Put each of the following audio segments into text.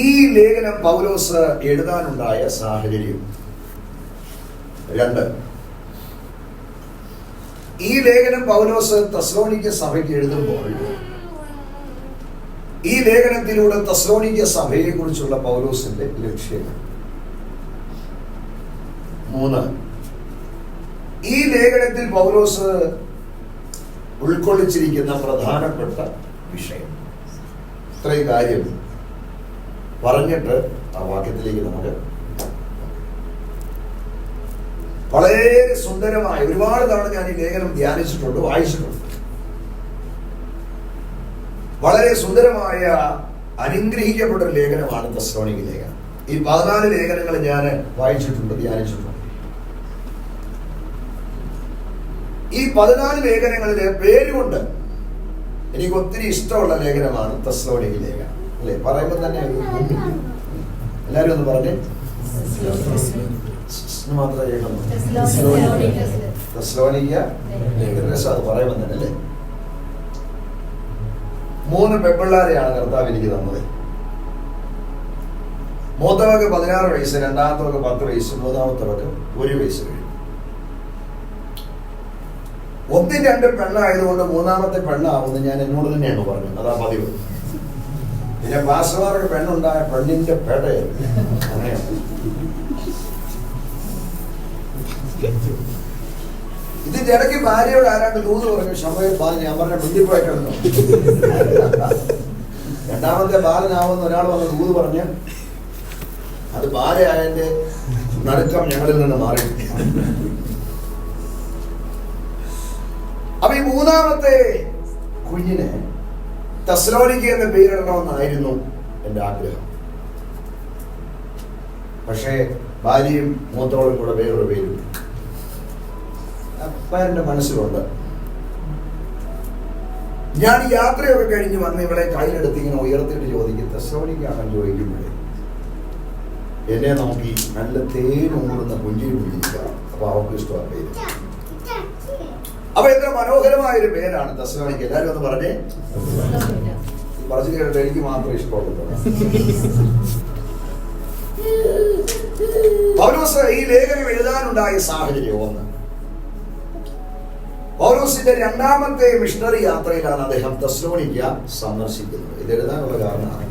ഈ ലേഖനം പൗലോസ് എഴുതാനുണ്ടായ സാഹചര്യം. 2, ഈ ലേഖനം പൗലോസ് തെസ്സലോനിക്ക സഭയ്ക്ക് എഴുതുമ്പോൾ ഈ ലേഖനത്തിലൂടെ തെസ്സലോനിക്ക സഭയെ കുറിച്ചുള്ള പൗലോസിന്റെ ലക്ഷ്യങ്ങൾ. 3, ഈ ലേഖനത്തിൽ പൗലോസ് ഉൾക്കൊള്ളിച്ചിരിക്കുന്ന പ്രധാനപ്പെട്ട വിഷയം. ഇത്രയും കാര്യം പറഞ്ഞിട്ട് ആ വാക്യത്തിലേക്ക് നമുക്ക് വളരെ സുന്ദരമായ, ഒരുപാട് തവണ ഞാൻ ഈ ലേഖനം ധ്യാനിച്ചിട്ടുണ്ട്, വായിച്ചിട്ടുണ്ട്. വളരെ സുന്ദരമായ അനുഗ്രഹിക്കപ്പെട്ട ഒരു ലേഖനമാണ് തെസ്സലോനിക്ക ലേഖനം. ഈ 14 ലേഖനങ്ങൾ ഞാൻ വായിച്ചിട്ടുണ്ട്, ധ്യാനിച്ചിട്ടുണ്ട്. ഈ 14 ലേഖനങ്ങളിലെ പേരുകൊണ്ട് എനിക്ക് ഒത്തിരി ഇഷ്ടമുള്ള ലേഖനമാണ് തെസ്സലോനിക്ക ലേഖനം. അല്ലെ, പറയുമ്പോൾ തന്നെ എല്ലാവരും ഒന്ന് പറഞ്ഞേ. മാത്രം കേൾക്കുന്നു. തെസ്സലോനിക്ക രസം അത് പറയുമ്പോൾ തന്നെ അല്ലേ. 3 പെൺപിള്ളാരെയാണ് കർത്താവ് എനിക്ക് തന്നത്. മൂത്തവർക്ക് 16 വയസ്സ്, രണ്ടാമത്തവർക്ക് 10 വയസ്സ്, മൂന്നാമത്തവർക്ക് 1 വയസ്സ് കഴിഞ്ഞു. 1, 2 പെണ്ണായതുകൊണ്ട് മൂന്നാമത്തെ പെണ്ണാവുമെന്ന് ഞാൻ എന്നോട് തന്നെയാണ് പറഞ്ഞത്. അതാ പതിവ്. പിന്നെ പാസ്റ്റർമാർക്ക് പെണ്ണുണ്ടായ പെണ്ണിന്റെ പേടയായിരുന്നു. അങ്ങനെയാണ്. ഇതിന്റെ ഇടയ്ക്ക് ഭാര്യയോട് ആരാണ്ട് ദൂത് പറഞ്ഞു, ശമ്പയിൽ ബാലൻ. ഞാൻ പറഞ്ഞ ബുദ്ധിപ്പോയിട്ടുണ്ട്. രണ്ടാമത്തെ ബാലനാവുന്ന ഒരാൾ വന്ന് ദൂത് പറഞ്ഞ് അത് ഭാര്യയായതിന്റെ നടുക്കം ഞങ്ങളിൽ നിന്ന് മാറി. അപ്പൊ ഈ മൂന്നാമത്തെ കുഞ്ഞിന് തെസ്സലോനിക്ക എന്ന പേരിടണമെന്നായിരുന്നു എൻ്റെ ആഗ്രഹം. പക്ഷേ ഭാര്യയും മൂത്തോളും കൂടെ വേറൊരു പേരും അപ്പൻ്റെ മനസ്സിലുണ്ട്. ഞാൻ യാത്രയൊക്കെ കഴിഞ്ഞ് വന്ന് ഇവിടെ കയ്യിലെടുത്ത് ഇങ്ങനെ ഉയർത്തിയിട്ട് ചോദിക്കും, തെസ്സലോനിക്കയാണെന്ന് ചോദിക്കുമ്പോഴേ എന്നെ നോക്കി നല്ല തേനൂറുന്ന പുഞ്ചിരി പുഞ്ചിരിക്കുക. അപ്പൊ അവർക്ക് ഇഷ്ടമാണ് പേര്. അപ്പൊ എത്ര മനോഹരമായൊരു പേരാണ് തെസ്സലോനിക്ക. എല്ലാവരും ഒന്ന് പറഞ്ഞേ. പറഞ്ഞു കേട്ടിട്ട് എനിക്ക് മാത്രം ഇഷ്ടമുള്ളൂ. പൗലോസ് ഈ ലേഖനം എഴുതാനുണ്ടായ സാഹചര്യം. 1, പൗലോസിന്റെ 2ാമത്തെ മിഷണറി യാത്രയിലാണ് അദ്ദേഹം തെസ്സലോനിക്ക സന്ദർശിക്കുന്നത്. ഇത് എഴുതാനുള്ള കാരണമാണ്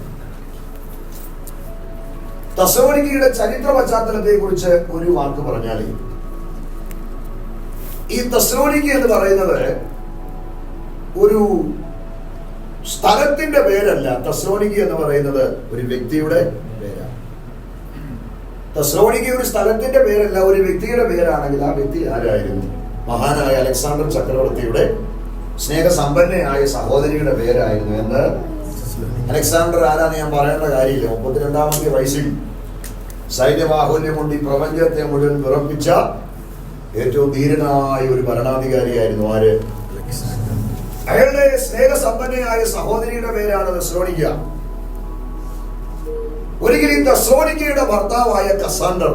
തെസ്സലോനിക്കയുടെ ചരിത്ര പശ്ചാത്തലത്തെ കുറിച്ച് ഒരു വാക്ക് പറഞ്ഞാൽ, ഈ തെസ്സലോനിക്ക എന്ന് പറയുന്നത് ഒരു സ്ഥലത്തിന്റെ പേരല്ല. തെസ്സലോനിക്ക എന്ന് പറയുന്നത് ഒരു വ്യക്തിയുടെ പേരാണ്. തെസ്സലോനിക്ക ഒരു സ്ഥലത്തിന്റെ പേരല്ല, ഒരു വ്യക്തിയുടെ പേരാണെങ്കിൽ ആ വ്യക്തി ആരായിരുന്നു? മഹാനായ അലക്സാണ്ടർ ചക്രവർത്തിയുടെ സ്നേഹസമ്പന്നയായ സഹോദരിയുടെ പേരായിരുന്നു. എന്ന് അലക്സാണ്ടർ ആരാന്ന് ഞാൻ പറയേണ്ട കാര്യമില്ല. 32ാമത്തെ വയസ്സിൽ സൈന്യബാഹുല്യം കൊണ്ട് ഈ പ്രപഞ്ചത്തെ മുഴുവൻ വിറപ്പിച്ച ഏറ്റവും ധീരനായ ഒരു ഭരണാധികാരിയായിരുന്നു. ആര്? അയാളുടെ സ്നേഹസമ്പന്നയായ സഹോദരിയുടെ പേരാണ് തെസ്സലോനിക്ക. ഒരിക്കലും തെസ്സലോനിക്കയുടെ ഭർത്താവായ കസാൻഡർ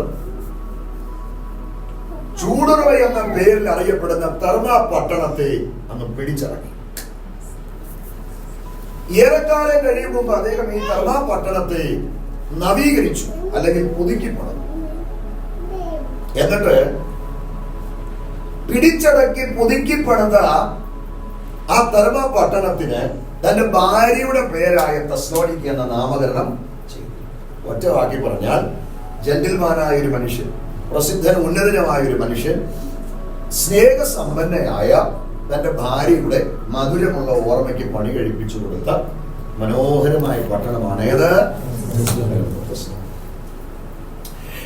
ചൂടുറവ എന്ന പേരിൽ അറിയപ്പെടുന്ന തെർമ പട്ടണത്തെ അങ്ങ് പിടിച്ചടക്കി. ഏറെക്കാലം കഴിയുമ്പോൾ അദ്ദേഹം ഈ തെർമ പട്ടണത്തെ നവീകരിച്ചു, അല്ലെങ്കിൽ പുതുക്കി പണിതു. എന്നിട്ട് പിടിച്ചടക്കി പുതുക്കി പണിത ആ തെർമ പട്ടണത്തിന് തന്റെ ഭാര്യയുടെ പേരായ തെസ്സലോനിക്ക എന്ന നാമകരണം ചെയ്തു. ഒറ്റ വാക്കി പറഞ്ഞാൽ, ജെന്റിൽമാനായ ഒരു മനുഷ്യൻ, പ്രസിദ്ധനും ഉന്നതനുമായ ഒരു മനുഷ്യൻ, സ്നേഹസമ്പന്നയായ തന്റെ ഭാര്യയുടെ മധുരമുള്ള ഓർമ്മയ്ക്ക് പണി കഴിപ്പിച്ചു കൊടുത്ത മനോഹരമായ പട്ടണമാണ് ഏത്?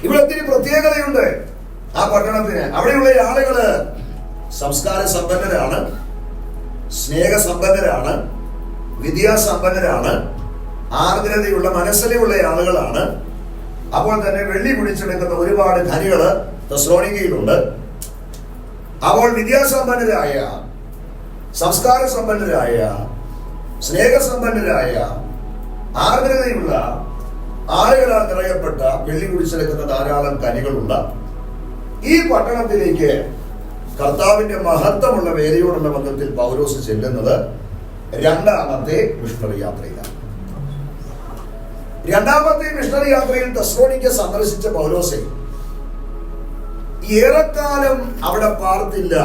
ഇവിടെ ഒത്തിരി പ്രത്യേകതയുണ്ട് ആ പട്ടണത്തിന്. അവിടെയുള്ള ആളുകള് സംസ്കാര സമ്പന്നരാണ്, സ്നേഹസമ്പന്നരാണ്, വിദ്യാസമ്പന്നരാണ്, ആർദ്രതയുള്ള മനസ്സിലുള്ള ആളുകളാണ്. അപ്പോൾ തന്നെ വെള്ളി പിടിച്ചെടുക്കുന്ന ഒരുപാട് ധനികള് തെസ്സലോനിക്കയിലുണ്ട്. അപ്പോൾ വിദ്യാസമ്പന്നരായ, സംസ്കാര സമ്പന്നരായ, സ്നേഹസമ്പന്നരായ, ആർദ്രതയുള്ള ആളുകളാൽ നിറയപ്പെട്ട വെള്ളി കുടിച്ചെടുക്കുന്ന ധാരാളം കനികളുള്ള ഈ പട്ടണത്തിലേക്ക് കർത്താവിന്റെ മഹത്വമുള്ള വേലയോടുള്ള ബന്ധത്തിൽ പൗലോസ് ചെല്ലുന്നത് 2ാമത്തെ മിഷണറി യാത്രയിലാണ്. രണ്ടാമത്തെ മിഷണറി യാത്രയിൽ തെസ്സലോനിക്ക സന്ദർശിച്ച പൗലോസെ ഏറെക്കാലം അവിടെ പാർത്തില്ല.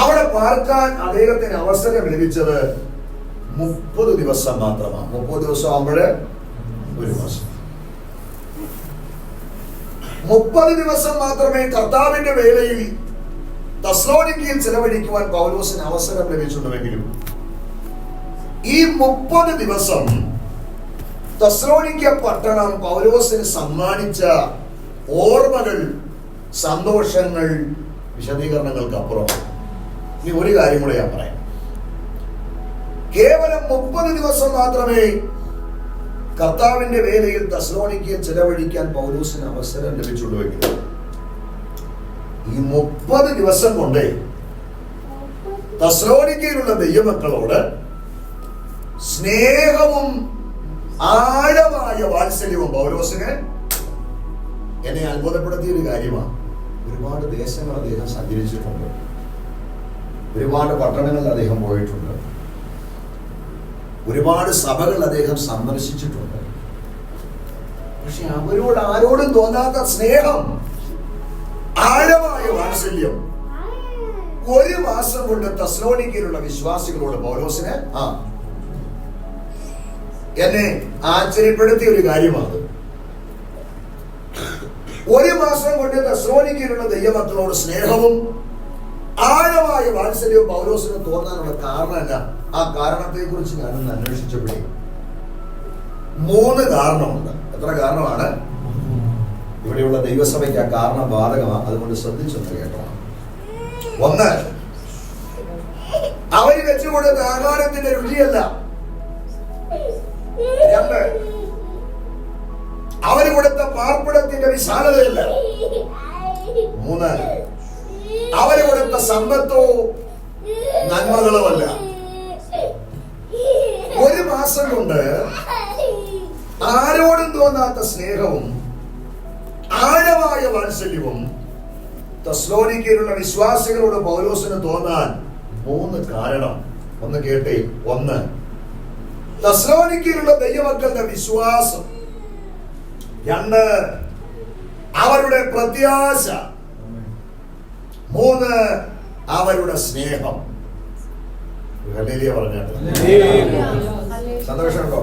അവിടെ പാർക്കാൻ അദ്ദേഹത്തിന് അവസരം ലഭിച്ചത് 30 ദിവസം മാത്രമാണ്. 30 ദിവസം ആകുമ്പോഴേ ഒരു മാസം. 30 ദിവസം മാത്രമേ കർത്താവിന്റെ വേലയിൽ തെസ്സലോനിക്കയിൽ ചെലവഴിക്കുവാൻ പൗലോസിന് അവസരം ലഭിച്ചിട്ടുണ്ടെങ്കിലും ഈ 30 ദിവസം തെസ്സലോനിക്ക പട്ടണം പൗലോസിന് സമ്മാനിച്ച ഓർമ്മകൾ, സന്തോഷങ്ങൾ വിശദീകരണങ്ങൾക്ക് അപ്പുറമാണ്. ഇനി ഒരു കാര്യം കൂടെ ഞാൻ പറയാം. കേവലം 30 ദിവസം മാത്രമേ കർത്താവിന്റെ വേലയിൽ തെസ്സലോനിക്കയിൽ ചെലവഴിക്കാൻ പൗലോസിന് അവസരം ലഭിച്ചുള്ളൂവെങ്കിൽ ഈ 30 ദിവസം കൊണ്ട് തെസ്സലോനിക്കയിലുള്ള ദൈവമക്കളോട് സ്നേഹവും ആഴമായ വാത്സല്യവും പൗലോസിന് എന്നെ അത്ഭുതപ്പെടുത്തിയ ഒരു കാര്യമാണ്. ഒരുപാട് ദേശങ്ങൾ അദ്ദേഹം സഞ്ചരിച്ചിട്ടുണ്ട്, ഒരുപാട് പട്ടണങ്ങളിൽ അദ്ദേഹം പോയിട്ടുണ്ട്, ഒരുപാട് സഭകൾ അദ്ദേഹം സന്ദർശിച്ചിട്ടുണ്ട്. പക്ഷെ അവരോട് ആരോടും തോന്നാത്ത സ്നേഹം, ആഴമായ വാത്സല്യം 1 മാസം കൊണ്ട് തെസ്സലോനിക്കയിലുള്ള വിശ്വാസികളോട് പൗലോസിന് എന്നെ ആശ്ചര്യപ്പെടുത്തിയ ഒരു കാര്യമാണ്. 1 മാസം കൊണ്ട് തെസ്സലോനിക്കയിലുള്ള ദൈവമക്കളോട് സ്നേഹവും ആഴമായ വാത്സല്യവും പൗലോസിന് തോന്നാനുള്ള കാരണമല്ല. ആ കാരണത്തെ കുറിച്ച് ഞാനൊന്ന് അന്വേഷിച്ചപ്പോഴേ 3 കാരണമുണ്ട്. എത്ര കാരണമാണ്? ഇവിടെയുള്ള ദൈവസഭയ്ക്ക് ആ കാരണം ബാധകമാണ്. അതുകൊണ്ട് ശ്രദ്ധിച്ചൊന്ന് കേട്ടോ. 1, അവര് വെച്ചുകൊടുത്ത ആഹാരത്തിന്റെ രുചിയല്ല. 2, അവര് കൊടുത്ത പാർപ്പിടത്തിന്റെ വിശാലതയല്ല. 3, അവര് കൊടുത്ത സമ്പത്തോ നന്മകളുമല്ല. 1 മാസം കൊണ്ട് ആരോടും തോന്നാത്ത സ്നേഹവും ആഴമായ വാത്സല്യവും തെസ്സലോനിക്കയിലുള്ള വിശ്വാസികളോട് പൗലോസിന് തോന്നാൻ 3 കാരണം. ഒന്ന് കേട്ടേ. 1, തെസ്സലോനിക്കയിലുള്ള ദൈവമക്കളുടെ വിശ്വാസം. 2, അവരുടെ പ്രത്യാശ. 3, അവരുടെ സ്നേഹം. ഹല്ലേലൂയ പറഞ്ഞാട്ടെ. സന്തോഷമുണ്ടോ?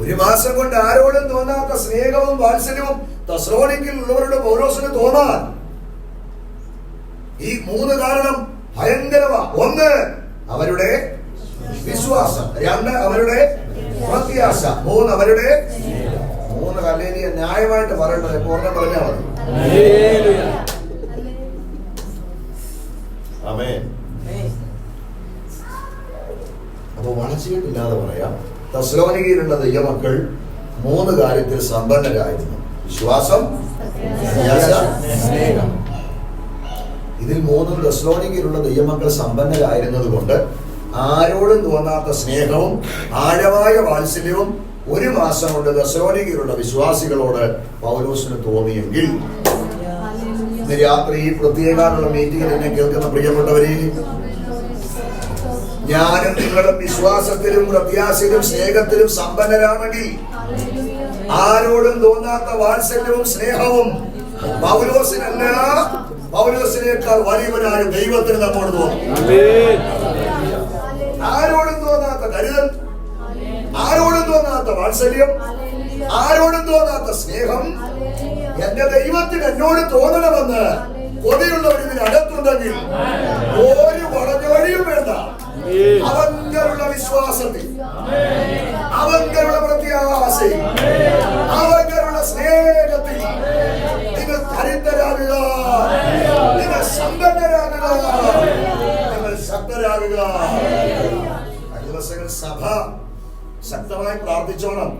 1 മാസം കൊണ്ട് ആരോടും തോന്നാത്ത സ്നേഹവും വാത്സല്യവും തെസ്സലോനിക്കയിൽ ഉള്ളവരുടെ പൗലോസിന് തോന്നാൻ ഈ 3 കാരണം ഭയങ്കരമാണ്. 1, അവരുടെ വിശ്വാസം. 2, അവരുടെ പ്രത്യാശ. 3, അവരുടെ 3 ഹല്ലേലൂയ. ന്യായമായിട്ട് പറയേണ്ടത് പൂർണ്ണം പറഞ്ഞാൽ മതി. ആമേൻ. അപ്പൊ വളർച്ചയില്ലാതെ പറയാം, തെസ്സലോനിക്കയിലുള്ള ദൈവമക്കൾ 3 കാര്യത്തിൽ സമ്പന്നരായിരുന്നു. വിശ്വാസം, പ്രത്യാശ, സ്നേഹം. ഇതിൽ 3 തെസ്സലോനിക്കയിലുള്ള ദൈവമക്കൾ സമ്പന്നരായിരുന്നത് കൊണ്ട് ആരോടും തോന്നാത്ത സ്നേഹവും ആഴമായ വാത്സല്യവും 1 മാസം കൊണ്ട് തെസ്സലോനിക്കയിലുള്ള വിശ്വാസികളോട് പൗലോസിന് തോന്നിയെങ്കിൽ ഇന്ന് രാത്രി ഈ പ്രത്യേകമുള്ള മീറ്റിംഗിൽ എന്നെ കേൾക്കുന്ന പ്രിയപ്പെട്ടവരെ, ഞാനും നിങ്ങളും വിശ്വാസത്തിലും പ്രത്യാശയിലും സ്നേഹത്തിലും സമ്പന്നരാണെങ്കിൽ ആരോടും തോന്നാത്ത വാത്സല്യവും സ്നേഹവും പൗലോസിനല്ല, പൗലോസിനേക്കാൾ വലിയവനായ ദൈവത്തിന് നമ്മോട് തോന്നും. ആരോടും തോന്നാത്ത കരുതൽ, ആരോടും തോന്നാത്ത വാത്സല്യം, ആരോടും തോന്നാത്ത സ്നേഹം എന്റെ ദൈവത്തിന് എന്നോട് തോന്നണമെന്ന് കൊതിയുള്ളവർ ഇതിനകത്തുണ്ടെങ്കിൽ ഒരു വളഞ്ഞവഴിയും വേണ്ട. അവങ്കലുള്ള വിശ്വാസത്തിൽ, അവങ്കലുള്ള പ്രത്യാശയിൽ, അവങ്കലുള്ള സ്നേഹത്തിൽ നിങ്ങൾ കരുത്തരാകുക, നിങ്ങൾ സമ്പന്നരാകുക, നിങ്ങൾ ശക്തരാകുക. ദിവസങ്ങൾ സഭ ശക്തമായി പ്രാർത്ഥിച്ചോണം.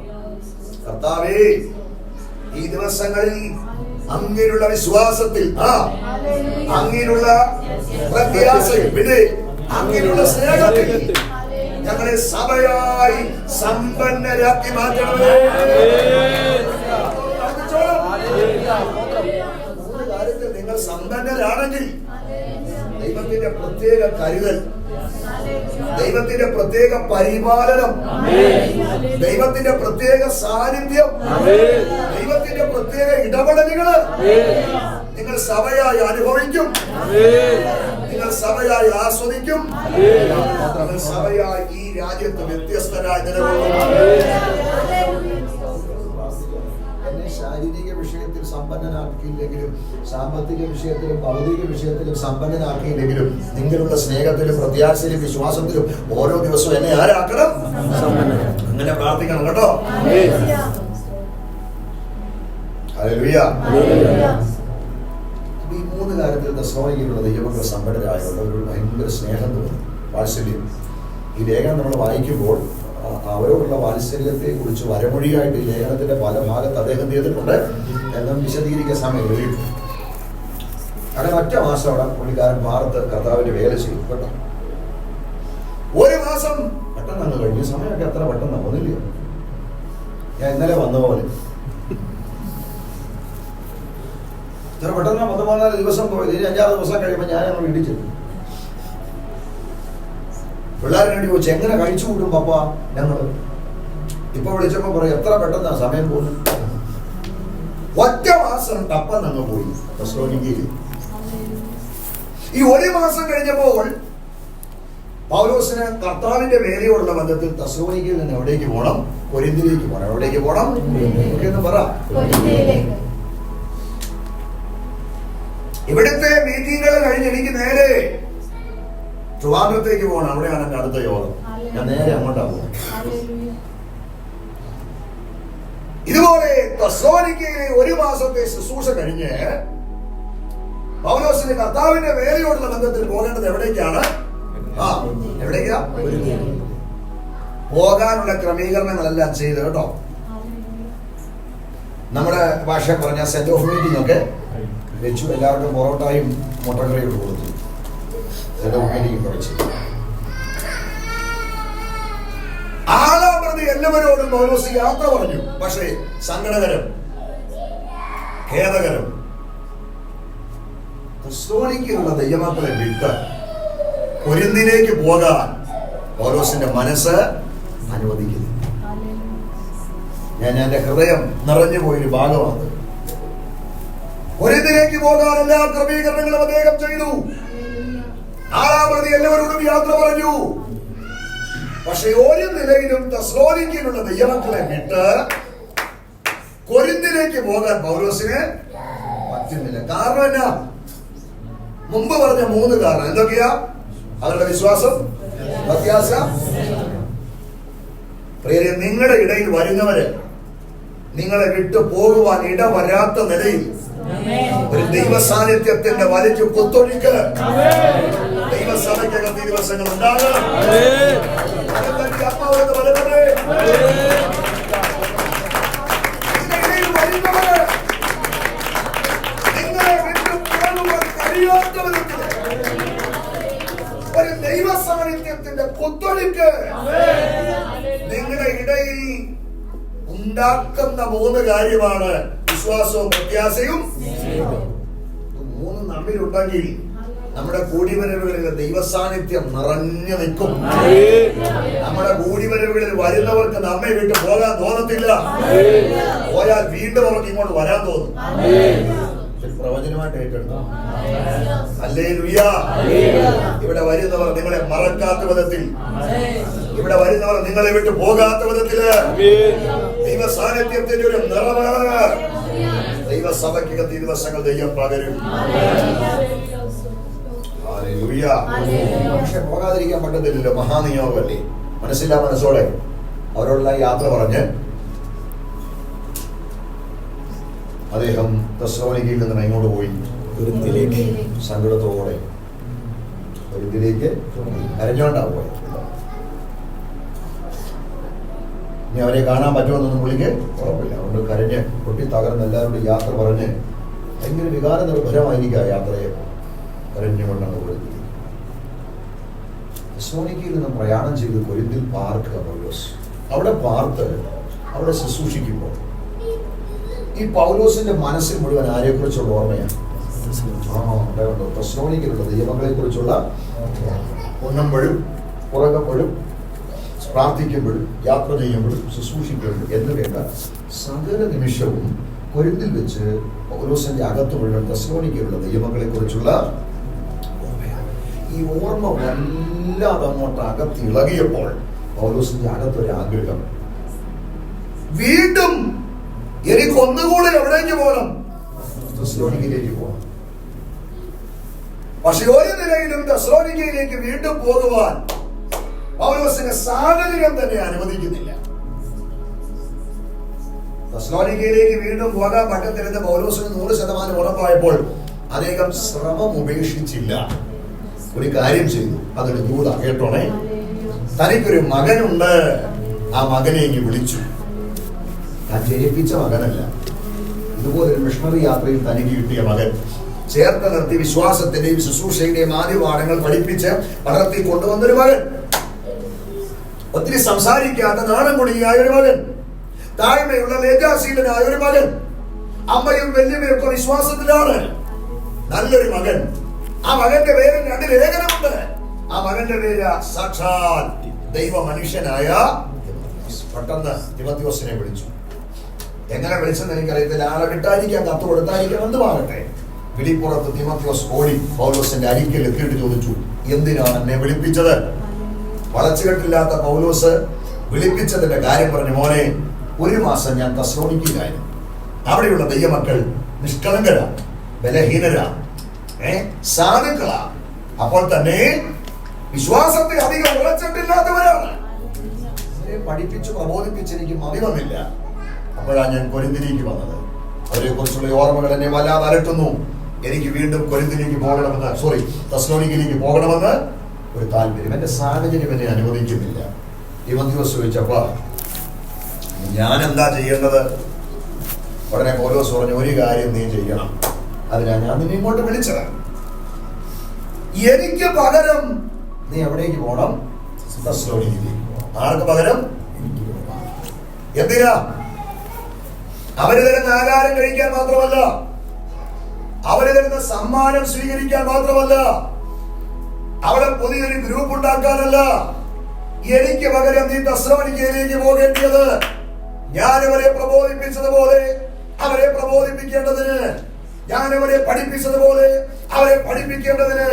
കർത്താവേ, ഈ ദിവസങ്ങളിൽ അങ്ങനെയുള്ള വിശ്വാസത്തിൽ, അങ്ങനെയുള്ള പ്രത്യാശയിൽ, പിന്നെ അങ്ങനെയുള്ള സ്നേഹത്തിൽ ഞങ്ങളെ സഭയായി സമ്പന്നരാക്കി മാറ്റണമേ. കാര്യത്തിൽ നിങ്ങൾ സമ്പന്നരാണെങ്കിൽ ദൈവത്തിന്റെ പ്രത്യേക കരുതൽ, ദൈവത്തിന്റെ പ്രത്യേക പരിപാലനം, ദൈവത്തിന്റെ പ്രത്യേക സാന്നിധ്യം, ദൈവത്തിന്റെ പ്രത്യേക ഇടപെടലുകള് നിങ്ങൾ സഭയായി അനുഭവിക്കും, നിങ്ങൾ സഭയായി ആസ്വദിക്കും, നിങ്ങൾ സഭയായി ഈ രാജ്യത്ത് വ്യത്യസ്തരായി നിലകൊള്ളും. എന്നെ ശാരീരിക വിഷയത്തിൽ സമ്പന്നനാക്കിയില്ലെങ്കിലും, സാമ്പത്തിക വിഷയത്തിലും ഭൗതിക വിഷയത്തിലും സമ്പന്നനാക്കിയില്ലെങ്കിലും, നിങ്ങളുടെ സ്നേഹത്തിലും പ്രത്യാശയിലും വിശ്വാസത്തിലും ഓരോ ദിവസവും എന്നെ ആരാക്കണം? അങ്ങനെ പ്രാർത്ഥിക്കണം കേട്ടോ. ഹല്ലേലൂയ. ഈ മൂന്ന് കാര്യത്തിൽ തെസ്സലോനിക്കയിലുള്ള ദൈവമക്കൾ സമ്പന്നരായവരുടെ ഭയങ്കര സ്നേഹം തോന്നി, വാത്സല്യം. ഈ ലേഖനം നമ്മൾ വായിക്കുമ്പോൾ അവരോടുള്ള വാത്സല്യത്തെ കുറിച്ച് വരമൊഴിയായിട്ട് ഈ ലേഖനത്തിന്റെ പല ഭാഗത്ത് അദ്ദേഹം ചെയ്തിട്ടുണ്ട്. എന്നും വിശദീകരിക്കാൻ സമയം എഴുതിയിട്ടുണ്ട്. അങ്ങനെ ഒറ്റ മാസം അവിടെ പുള്ളിക്കാരൻ ഭാരത് കർത്താവിന്റെ വേല ചെയ്തു കേട്ടോ. ഒരു മാസം പെട്ടെന്ന് അങ്ങ് കഴിഞ്ഞു. സമയമൊക്കെ എത്ര പെട്ടെന്ന് വന്നില്ല. ഞാൻ ഇന്നലെ വന്ന പോലെ ഇത്ര പെട്ടെന്ന് 14 ദിവസം പോയത്. ഇനി 5-6 ദിവസം കഴിയുമ്പോൾ ഞാൻ ഞങ്ങൾ വീട്ടിൽ ചെന്നു. പിള്ളേരെ വേണ്ടി ചോദിച്ചു, എങ്ങനെ കഴിച്ചു കൂട്ടും പപ്പ ഞങ്ങള്? ഇപ്പൊ വിളിച്ചപ്പോ പറയും എത്ര പെട്ടെന്നാ സമയം പോകുന്നു. ഒറ്റ മാസം ടപ്പെന്ന് അങ്ങ് പോയി തെസ്സലോനിക്കയിൽ. ഈ ഒരു മാസം കഴിഞ്ഞപ്പോൾ പൗലോസിന് കർത്താവിന്റെ വേലയോടുള്ള ബന്ധത്തിൽ തെസ്സലോനിക്കയിൽ നിന്ന് എവിടേക്ക് പോകണം? കൊരിന്തിലേക്ക് പോകണം. എവിടേക്ക് പോകണം എന്ന് പറ. ഇവിടുത്തെ മീറ്റിങ്ങുകൾ കഴിഞ്ഞ് എനിക്ക് നേരെ ട്രിവാൻഡ്രത്തേക്ക് പോകണം. അവിടെയാണ് എന്റെ അടുത്ത യോഗം. ഞാൻ നേരെ അങ്ങോട്ടാ പോകുന്നത്. ഇതുപോലെ തെസ്സലോനിക്കയിലെ ഒരു മാസത്തെ ശുശ്രൂഷ കഴിഞ്ഞ് പൗലോസിന് കർത്താവിന്റെ വേലയോടുള്ള ബന്ധത്തിൽ പോകേണ്ടത് എവിടേക്കാണ്? എവിടേക്കാ? പോകാനുള്ള ക്രമീകരണങ്ങളെല്ലാം ചെയ്ത് കേട്ടോ. നമ്മുടെ ഭാഷ പറഞ്ഞ സെന്റ് ഓഫ് മീറ്റിംഗ് ഒക്കെ വെച്ചു. എല്ലാവർക്കും പൊറോട്ടയും മുട്ടക്കറിയും കൊടുത്തു. സെന്റ് ഓഫ് മീറ്റിംഗ് പഠിച്ചു. ആളാമൃതി എല്ലാവരോടും പൗലോസ് യാത്ര പറഞ്ഞു. പക്ഷേ സങ്കടകരം, ഖേദകരം, തെസ്സലോനിക്കയിലുള്ള ദൈവമക്കളെ വിട്ട് കൊരിന്തിലേക്ക് പോകാൻ പൗലോസിന്റെ മനസ്സ് അനുവദിക്കുന്നു. ഞാൻ എന്റെ ഹൃദയം നിറഞ്ഞു പോയൊരു ഭാഗമാണ്. കൊരിന്തിലേക്ക് പോകാൻ എല്ലാ ക്രമീകരണങ്ങളും അദ്ദേഹം ചെയ്തു. ആളാമൃതി എല്ലാവരോടും യാത്ര പറഞ്ഞു. പക്ഷെ ഒരു നിലയിലും തെസ്സലോനിക്കയിലുള്ള ദൈവമക്കളെ വിട്ട് കൊരിന്തിലേക്ക് പോകാൻ പൗലോസിന് പറ്റുന്നില്ല. കാരണം എന്നാ? മുമ്പ് പറഞ്ഞ 3 കാരണം എന്തൊക്കെയാ? അവരുടെ വിശ്വാസം, പ്രത്യാശ. പ്രിയരെ, നിങ്ങളുടെ ഇടയിൽ വരുന്നവര് നിങ്ങളെ വിട്ടു പോകുവാൻ ഇടവരാത്ത നിലയിൽ ഒരു ദൈവ സാന്നിധ്യത്തിന്റെ വലിച്ചു കുത്തൊഴുക്ക് ദൈവസഭയ്ക്കകത്ത് ഈ ദിവസങ്ങൾ ഉണ്ടാകും. നിങ്ങളെ വിട്ടു പോകുവാൻ കഴിയാത്ത വിധത്തിൽ ഒരു ദൈവ സാന്നിധ്യത്തിന്റെ കുത്തൊഴുക്ക് നിങ്ങളുടെ ഇടയിൽ ഉണ്ടാക്കുന്ന 3 കാര്യമാണ് വിശ്വാസവും പ്രത്യാശയും. 3 നമ്മിലുണ്ടെങ്കിൽ നമ്മുടെ കൂടിവരവുകളിൽ ദൈവ സാന്നിധ്യം നിറഞ്ഞു നിൽക്കും. നമ്മുടെ കൂടിവരവുകളിൽ വരുന്നവർക്ക് നമ്മെ വിട്ട് പോകാൻ തോന്നത്തില്ല. പോയാൽ വീണ്ടും അവർക്ക് ഇങ്ങോട്ട് വരാൻ തോന്നും. പ്രവചനമായിട്ട് ഏറ്റെടുത്തു. ഹല്ലേലൂയ. ഇവിടെ വരുന്നവർ നിങ്ങളെ മറക്കാത്ത വിധത്തിൽ, ഇവിടെ വരുന്നവർ നിങ്ങളെ വിട്ട് പോകാത്ത വിധത്തില് ദൈവ സാന്നിധ്യത്തിന്റെ ഒരു നിറവ് ദൈവസഭയ്ക്കകത്ത് ഈ ദിവസങ്ങൾ ദൈവം പകരും. ഹല്ലേലൂയ. പക്ഷെ പോകാതിരിക്കാൻ പറ്റത്തില്ലല്ലോ, മഹാനിയോഗമല്ലേ. മനസ്സില്ലാ മനസ്സോടെ അവരോടുള്ള യാത്ര പറഞ്ഞ് അദ്ദേഹം തെസ്സലോനിക്കയിൽ നിന്ന് എങ്ങോട്ട് പോയി? കൊരിന്തിലേക്ക്. സങ്കടത്തോടെ കൊരിന്തിലേക്ക് കരഞ്ഞോണ്ടാ പോയത്. ഇനി അവരെ കാണാൻ പറ്റുമെന്നൊന്നും പുള്ളിക്ക് ഉറപ്പില്ല. അതുകൊണ്ട് കരഞ്ഞ് പൊട്ടി തകർന്ന് എല്ലാവരോടും യാത്ര പറഞ്ഞ് ഭയങ്കര വികാര നിർഭരമായിരിക്കും ആ യാത്രയെ കരഞ്ഞുകൊണ്ടാണ് കൊരിന്തിൽ. തെസ്സലോനിക്കയിൽ നിന്ന് പ്രയാണം ചെയ്ത് കൊരിന്തിൽ പാർക്കുക പൗലോസ്. അവിടെ പാർത്ത് അവിടെ ശുശ്രൂഷിക്കുമ്പോൾ ഈ പൗലോസിന്റെ മനസ്സിൽ മുഴുവൻ ആരെക്കുറിച്ചുള്ള ഓർമ്മയാണ്? കണ്ടോ തെസ്സലോനിക്കയിലുള്ള ദൈവമക്കളെ കുറിച്ചുള്ള ഉണ്ണുമ്പോഴും ഉറങ്ങുമ്പോഴും പ്രാർത്ഥിക്കുമ്പോഴും യാത്ര ചെയ്യുമ്പോഴും ശുശ്രൂഷിക്കുമ്പോഴും എന്ന് വേണ്ട സകല നിമിഷവും കൊരിന്തിൽ വെച്ച് പൗലോസിന്റെ അകത്ത് മുഴുവൻ തെസ്സലോനിക്കയിലുള്ള ദൈവമക്കളെ കുറിച്ചുള്ള ഈ ഓർമ്മ വല്ലാതെ അങ്ങോട്ട് അകത്ത് ഇളകിയപ്പോൾ പൗലോസിന്റെ അകത്തൊരാഗ്രഹം, വീണ്ടും എനിക്ക് ഒന്നുകൂടെ എവിടേക്ക് പോകണം? തെസ്സലോനിക്കയിലേക്ക് പോകണം. പക്ഷെ ഒരു നിലയിലും തെസ്സലോനിക്കയിലേക്ക് വീണ്ടും പോകുവാൻ പൗലോസിന്റെ സാഹചര്യം തന്നെ അനുവദിക്കുന്നില്ല. തെസ്സലോനിക്കയിലേക്ക് വീണ്ടും പോകാൻ പറ്റത്തില്ലെന്ന് പൗലോസിന് 100% ഉറപ്പായപ്പോൾ അദ്ദേഹം ശ്രമം ഉപേക്ഷിച്ചില്ല. ഒരു കാര്യം ചെയ്തു. അതൊരു ദൂത കേട്ടോണേ. തനിക്കൊരു മകനുണ്ട്. ആ മകനെ ഇങ്ങ് വിളിച്ചു. താൻ ജനിപ്പിച്ച മകനല്ല, ഇതുപോലൊരു മിഷണറി യാത്രയിൽ തനിക്ക് കിട്ടിയ മകൻ. ചേർത്ത് നിർത്തി വിശ്വാസത്തിന്റെയും ശുശ്രൂഷയുടെയും ആദ്യ പാഠങ്ങൾ പഠിപ്പിച്ച് വളർത്തി കൊണ്ടുവന്നൊരു മകൻ. ഒത്തിരി സംസാരിക്കാത്ത നാണം കുണിയായ ഒരു മകൻ. താഴ്മയുള്ള ലജ്ജാശീലനായ ഒരു മകൻ. അമ്മയും വല്യമ്മയൊക്കെ വിശ്വാസത്തിലാണ്. നല്ലൊരു മകൻ. ആ മകന്റെ പേരിൽ 2 ലേഖനമുണ്ട്. ആ മകന്റെ പേര് സാക്ഷാൽ ദൈവ മനുഷ്യനായ പെട്ടെന്ന് തിമോത്തിയോസിനെ വിളിച്ചു. എങ്ങനെ വിളിച്ചെന്ന് എനിക്കറിയത്തില്ല. ആളെ വിട്ടായിരിക്കാം, കത്ത് കൊടുത്തായിരിക്കാം, എന്ത് മാറട്ടെ. വിളിപ്പുറത്ത് തിമോത്തിയോസ് ഓടി പൗലോസിന്റെ അരികിൽ എത്തിയിട്ട് ചോദിച്ചു, എന്തിനാണ് എന്നെ വിളിപ്പിച്ചത്? വളച്ചുകെട്ടില്ലാത്ത പൗലോസ് വിളിപ്പിച്ചതിന്റെ കാര്യം പറഞ്ഞു, മോനെ, 1 മാസം ഞാൻ തെസ്സലോനിക്കയിലായിരുന്നു. അവിടെയുള്ള ദൈവമക്കൾ നിഷ്കളങ്കരാ, ബലഹീനരാ, സാധുക്കളാ. അപ്പോൾ തന്നെ വിശ്വാസത്തെ അധികം ഉറച്ചിട്ടില്ലാത്തവരാണ്. പഠിപ്പിച്ചു പ്രബോധിപ്പിച്ച് എനിക്ക് മതി വന്നില്ല. അപ്പോഴാണ് ഞാൻ കൊരിന്തിലേക്ക് വന്നത്. അവരെ കുറിച്ചുള്ള ഓർമ്മകൾ എന്നെ വല്ലാതെ അലട്ടുന്നു. എനിക്ക് വീണ്ടും കൊരിന്തിലേക്ക് പോകണമെന്ന്, തെസ്സലോനിക്കയിലേക്ക് പോകണമെന്ന് ഒരു താല്പര്യം. എന്റെ സാഹചര്യം എന്നെ അനുവദിക്കുന്നില്ല. തിമോത്തിയോസ് ചോദിച്ചപ്പോ ഞാൻ എന്താ ചെയ്യേണ്ടത്? ഉടനെ പൗലോസ് പറഞ്ഞു, ഒരു കാര്യം നീ ചെയ്യണം. അതിനാ ഞാൻ നിന്നെ ഇങ്ങോട്ട് വിളിച്ചത്. എനിക്ക് പകരം നീ എവിടേക്ക് പോകണം? തെസ്സലോനിക്കയിലേക്ക്. ആർക്ക് പകരം? എന്തിനാ? അവര് തരുന്ന ആഹാരം കഴിക്കാൻ മാത്രമല്ല, അവര് തരുന്ന സമ്മാനം സ്വീകരിക്കാൻ മാത്രമല്ല, അവിടെ പുതിയൊരു ഗ്രൂപ്പ് ഉണ്ടാക്കാനല്ല. എനിക്ക് പകരം നീ തെസ്സലോനിക്കയിലേക്ക് പോകേണ്ടത്. ഞാൻ അവരെ പ്രബോധിപ്പിച്ചതുപോലെ അവരെ പ്രബോധിപ്പിക്കേണ്ടതിന്, ഞാൻ അവരെ പഠിപ്പിച്ചതുപോലെ അവരെ പഠിപ്പിക്കേണ്ടതിന്,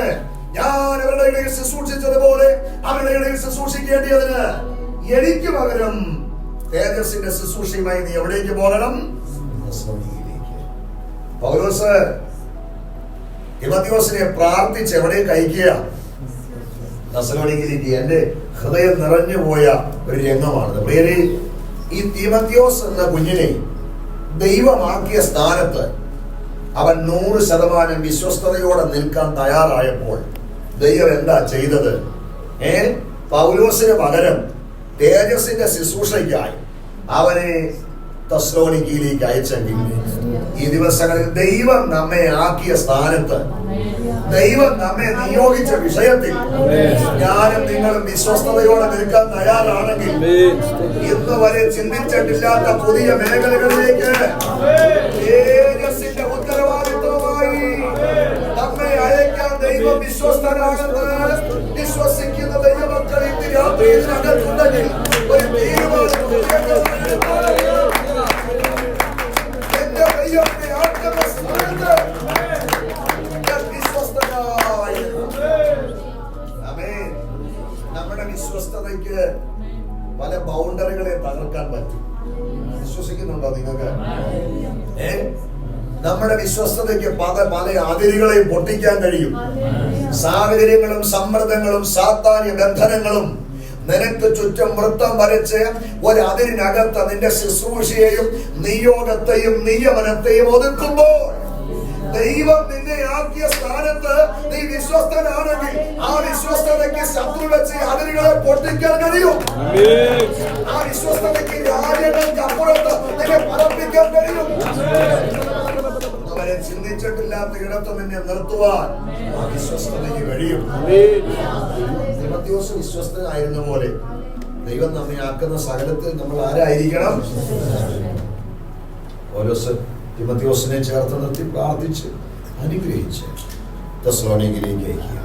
ഞാൻ അവരുടെ ഇടയിൽ ശുശ്രൂഷിച്ചതുപോലെ അവരുടെ ഇടയിൽ ശുശ്രൂഷിക്കേണ്ടതിന് എനിക്ക് പകരം തേജസ്സിന്റെ ശുശ്രൂഷയുമായി നീ എവിടേക്ക് പോകണം? തെസ്സലോനിക്കയിലേക്ക്. പൗലോസ് തിമോത്തിയോസിനെ പ്രാർത്ഥിച്ച് എവിടേക്ക് അയക്കുക? തെസ്സലോനിക്കയിലേക്ക്. എന്റെ ഹൃദയം നിറഞ്ഞുപോയ ഒരു രംഗമാണത്. പ്രിയരെ, ഈ തിമോത്തിയോസ് എന്ന കുഞ്ഞിനെ ദൈവമാക്കിയ സ്ഥാനത്ത് അവൻ 100% വിശ്വസ്തയോടെ നിൽക്കാൻ തയ്യാറായപ്പോൾ ദൈവം എന്താ ചെയ്തത്? പൗലോസിന് പകരം തേജസ്സിന്റെ ശുശ്രൂഷയ്ക്കായി അവനെ തെസ്സലോനിക്കയിലേക്ക് അയച്ചെങ്കിൽ ഈ ദിവസങ്ങളിൽ ദൈവം നമ്മെ ആക്കിയ സ്ഥാനത്ത്, ദൈവം നമ്മെ നിയോഗിച്ച വിഷയത്തിൽ ഞാനും നിങ്ങളും വിശ്വസ്തയോടെ നിൽക്കാൻ തയ്യാറാണെങ്കിൽ ഇന്ന് വരെ ചിന്തിച്ചിട്ടില്ലാത്ത പുതിയ മേഖലകളിലേക്ക് തേജസ്സിന്റെ ഉത്തരവാദിത്വമായി നമ്മെ അയക്കാൻ ദൈവം വിശ്വസ്തനാണെന്ന് വിശ്വസിക്കുന്ന ദൈവമക്കൾ ഇന്ന് രാത്രിയിലകത്തുണ്ടെങ്കിൽ ഒരു തീരുമാനം. എന്റെ ദൈവത്തെ ആക്കുന്ന സ്ഥാനത്ത് വിശ്വസ്തനായി. നമ്മുടെ വിശ്വസ്തതയ്ക്ക് പല ബൗണ്ടറികളെ തകർക്കാൻ പറ്റും. വിശ്വസിക്കുന്നുണ്ടോ നിങ്ങൾക്ക്? നമ്മുടെ വിശ്വസ്തതയ്ക്ക് പല അതിരുകളെയും പൊട്ടിക്കാൻ കഴിയും. സാഹചര്യങ്ങളും സമ്മർദ്ദങ്ങളും സാത്താന്യ ബന്ധനങ്ങളും നിനക്ക് ചുറ്റും വൃത്തം വരച്ച് ഒരതിരിനകത്ത് നിന്റെ ശുശ്രൂഷയെയും നിയോഗത്തെയും നിയമനത്തെയും ഒതുക്കുമ്പോൾ ദൈവം നിന്നെ ആക്കിയ സ്ഥാനത്ത് നീ വിശ്വസ്തനാണെങ്കിൽ ആ വിശ്വസ്തതയ്ക്ക് ശത്രു വെച്ച് അതിരുകളെ പൊട്ടിക്കാൻ കഴിയും. ആ വിശ്വസ്തതയ്ക്ക് രാജ്യങ്ങൾക്ക് അപ്പുറത്ത് നിന്നെ പറപ്പിക്കാൻ കഴിയും. അവരെ ചിന്തിച്ചിട്ടില്ലാത്ത ഇടത്ത് നിന്നെ നിർത്തുവാൻ ആ വിശ്വസ്തതയ്ക്ക് കഴിയും. തിമോത്തിയോസ് വിശ്വസ്തനായിരുന്ന പോലെ ദൈവം നമ്മെ ആക്കുന്ന സകലത്തിൽ നമ്മൾ ആരായിരിക്കണം? പൗലോസ് തിമോത്തിയോസിനെ ചേർത്ത് നിർത്തി പ്രാർത്ഥിച്ച് അനുഗ്രഹിച്ച് തെസ്സലോനിക്കയിലേക്ക് അയക്കുക.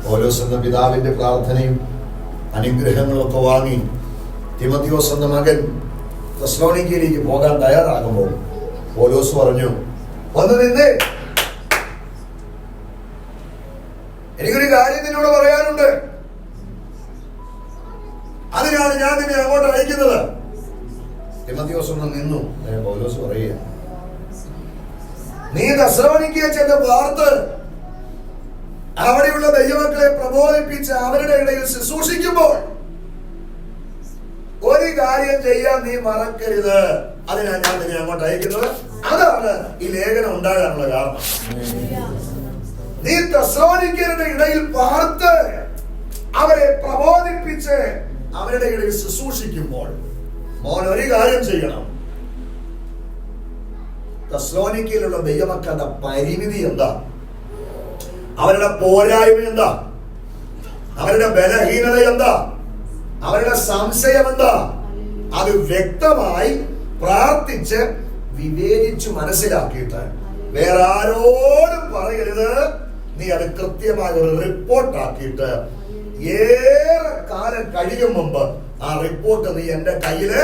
പൗലോസ് എന്ന പിതാവിന്റെ പ്രാർത്ഥനയും അനുഗ്രഹങ്ങളൊക്കെ വാങ്ങി തിമോഥെയോസ് എന്ന മകൻ തെസ്സലോനിക്കയിലേക്ക് പോകാൻ തയ്യാറാകുമ്പോൾ പൗലോസ് പറഞ്ഞു, ഒന്ന് നിന്നേ, എനിക്കൊരു കാര്യം നിന്നോട് പറയാനുണ്ട്. അതിനാണ് ഞാൻ നിന്നെ അങ്ങോട്ട് അയക്കുന്നത്. തിമോഥെയോസ് ഒന്ന് നിന്നു. പൗലോസ് പറയുക, നീ തെസ്സലോനിക്കയിൽ ചെന്ന് പാർത്ത് അവിടെയുള്ള ദൈവമക്കളെ പ്രബോധിപ്പിച്ച് അവരുടെ ഇടയിൽ ശുശ്രൂഷിക്കുമ്പോൾ ഒരു കാര്യം ചെയ്യാൻ നീ മറക്കരുത്. അതിനാണ് ഞാൻ നിന്നെ അങ്ങോട്ട് അയക്കുന്നത്. അതാണ് ഈ ലേഖനം ഉണ്ടാകാനുള്ള കാരണം. നീ തെസ്സലോനിക്കരുടെ ഇടയിൽ പാർത്ത് അവരെ പ്രബോധിപ്പിച്ച് അവരുടെ ഇടയിൽ ശുശ്രൂഷിക്കുമ്പോൾ മോൻ ഒരു കാര്യം ചെയ്യണം. തെസ്സലോനിക്കയിലുള്ള ദൈവമക്കളുടെ പരിമിതി എന്താ, അവരുടെ പോരായ്മ എന്താ, അവരുടെ ബലഹീനത എന്താ, അവരുടെ സംശയം എന്താ, അത് വ്യക്തമായി പ്രാർത്ഥിച്ച് വിവേചിച്ചു മനസ്സിലാക്കിയിട്ട് വേറെ ആരോടും പറയരുത്. നീ അത് കൃത്യമായ ഒരു റിപ്പോർട്ടാക്കിയിട്ട് ഏറെ കാലം കഴിയും മുമ്പ് ആ റിപ്പോർട്ട് നീ എന്റെ കയ്യില്